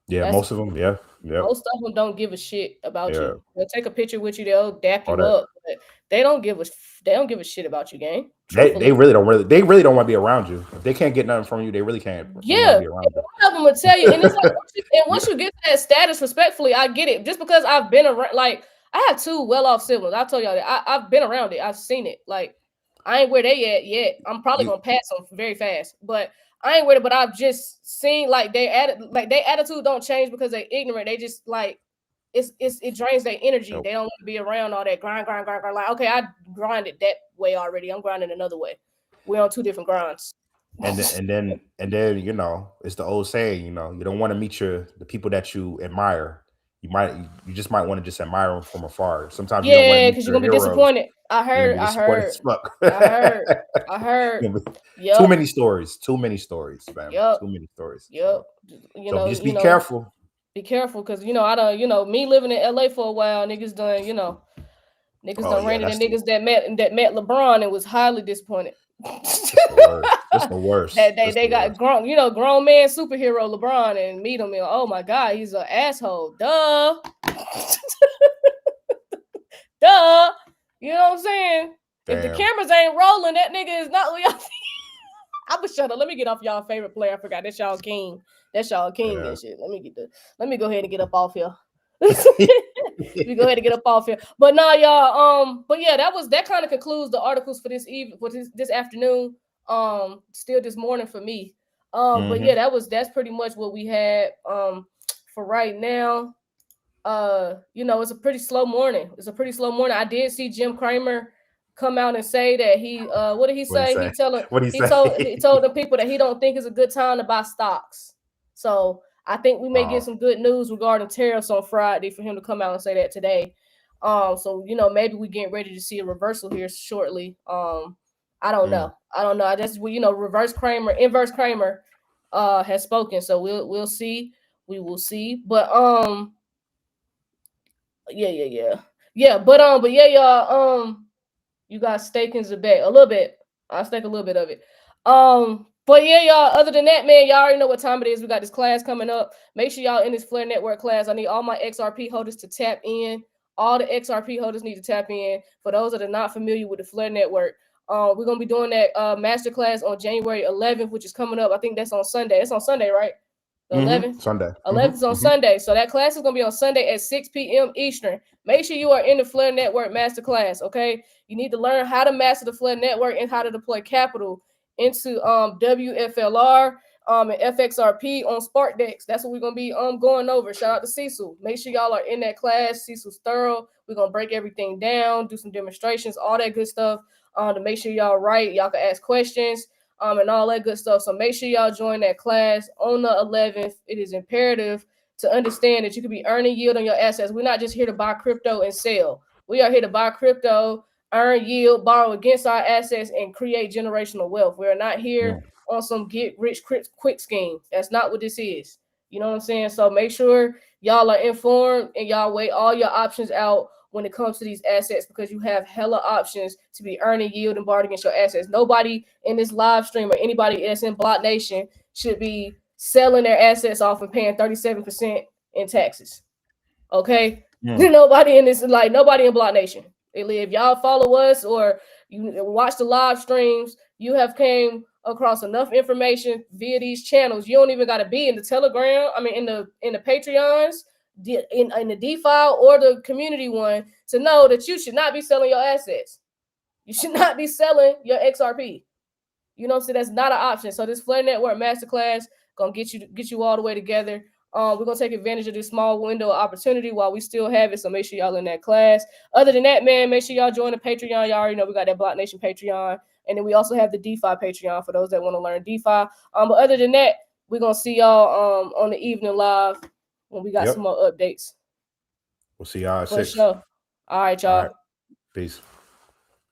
Yeah, most of them, yeah. Most of them don't give a shit about you. They'll take a picture with you, they'll dap you up, but they don't give a shit about you, gang. They really don't want to be around you. If they can't get nothing from you, they really can't. Yeah, one of them will tell you, and it's like, once you get that status, respectfully, I get it. Just because I've been around, like, I have 2 well-off siblings. I told y'all that I've been around it. I've seen it. Like, I ain't where they at yet. I'm probably gonna pass them very fast, but I ain't with it. But I've just seen like their attitude don't change because they're ignorant. They just like it drains their energy. Nope. They don't want to be around all that grind. Like, okay, I grinded that way already. I'm grinding another way. We're on 2 different grinds. And then you know, it's the old saying, you know, you don't want to meet the people that you admire. You just might want to just admire them from afar. Sometimes because you're gonna be disappointed. I heard. Yep. Too many stories, man. Yep. Too many stories. Yep. So just be careful. Be careful, because you know, I don't, you know, me living in LA for a while, niggas done ran into niggas that met LeBron and was highly disappointed. That's the worst. They got grown man superhero LeBron and meet him and oh my god, he's an asshole. Duh. You know what I'm saying? If the cameras ain't rolling, that nigga is not y'all. I was shut up. Let me get off y'all favorite player. I forgot that's y'all king. That's y'all king and shit. Let me go ahead and get up off here. We go ahead and get up off here. But no, y'all. But yeah, that kind of concludes the articles for this this afternoon. Still this morning for me. But yeah, that's pretty much what we had for right now. It's a pretty slow morning. I did see Jim Cramer come out and say that he what did he say? He told the people that he don't think is a good time to buy stocks. So I think we may get some good news regarding tariffs on Friday for him to come out and say that today. So maybe we getting ready to see a reversal here shortly. I don't know. I just inverse Kramer has spoken. So we'll see. We will see. But yeah. But yeah, y'all. You got stake in Zebec a little bit. I'll stake a little bit of it. But yeah, y'all. Other than that, man, y'all already know what time it is. We got this class coming up. Make sure y'all in this Flare Network class. I need all my XRP holders to tap in. All the XRP holders need to tap in. For those that are not familiar with the Flare Network, we're gonna be doing that masterclass on January 11th, which is coming up. I think that's on Sunday. It's on Sunday, right? The 11th? Sunday. 11th is on Sunday. So that class is going to be on Sunday at 6 p.m. Eastern. Make sure you are in the Flare Network Masterclass, okay? You need to learn how to master the Flare Network and how to deploy capital into WFLR and FXRP on SparkDex. That's what we're going to be going over. Shout out to Cecil. Make sure y'all are in that class. Cecil's thorough. We're going to break everything down, do some demonstrations, all that good stuff to make sure y'all right. Y'all can ask questions. And all that good stuff. So make sure y'all join that class on the 11th. It is imperative to understand that you could be earning yield on your assets. We're not just here to buy crypto and sell. We are here to buy crypto, earn yield, borrow against our assets, and create generational wealth. We're not here on some get rich quick scheme. That's not what this is. You know what I'm saying? So make sure y'all are informed and y'all weigh all your options out when it comes to these assets, because you have hella options to be earning yield and borrowing against your assets. Nobody in this live stream or anybody that's in BlockNation should be selling their assets off and paying 37% in taxes. Okay? Nobody in BlockNation. If y'all follow us or you watch the live streams, you have came across enough information via these channels. You don't even got to be in the Telegram. I mean, in the Patreons, in the DeFi or the community one, to know that you should not be selling your assets. You should not be selling your XRP. You know what I'm saying? That's not an option. So this Flare Network Masterclass gonna get you all the way together. We're gonna take advantage of this small window of opportunity while we still have it. So make sure y'all in that class. Other than that, man, make sure y'all join the Patreon. Y'all already know we got that BlockNation Patreon, and then we also have the DeFi Patreon for those that want to learn DeFi. But other than that, we're gonna see y'all on the evening live when we got some more updates. We'll see y'all at 6. Sure. All right, y'all. Peace.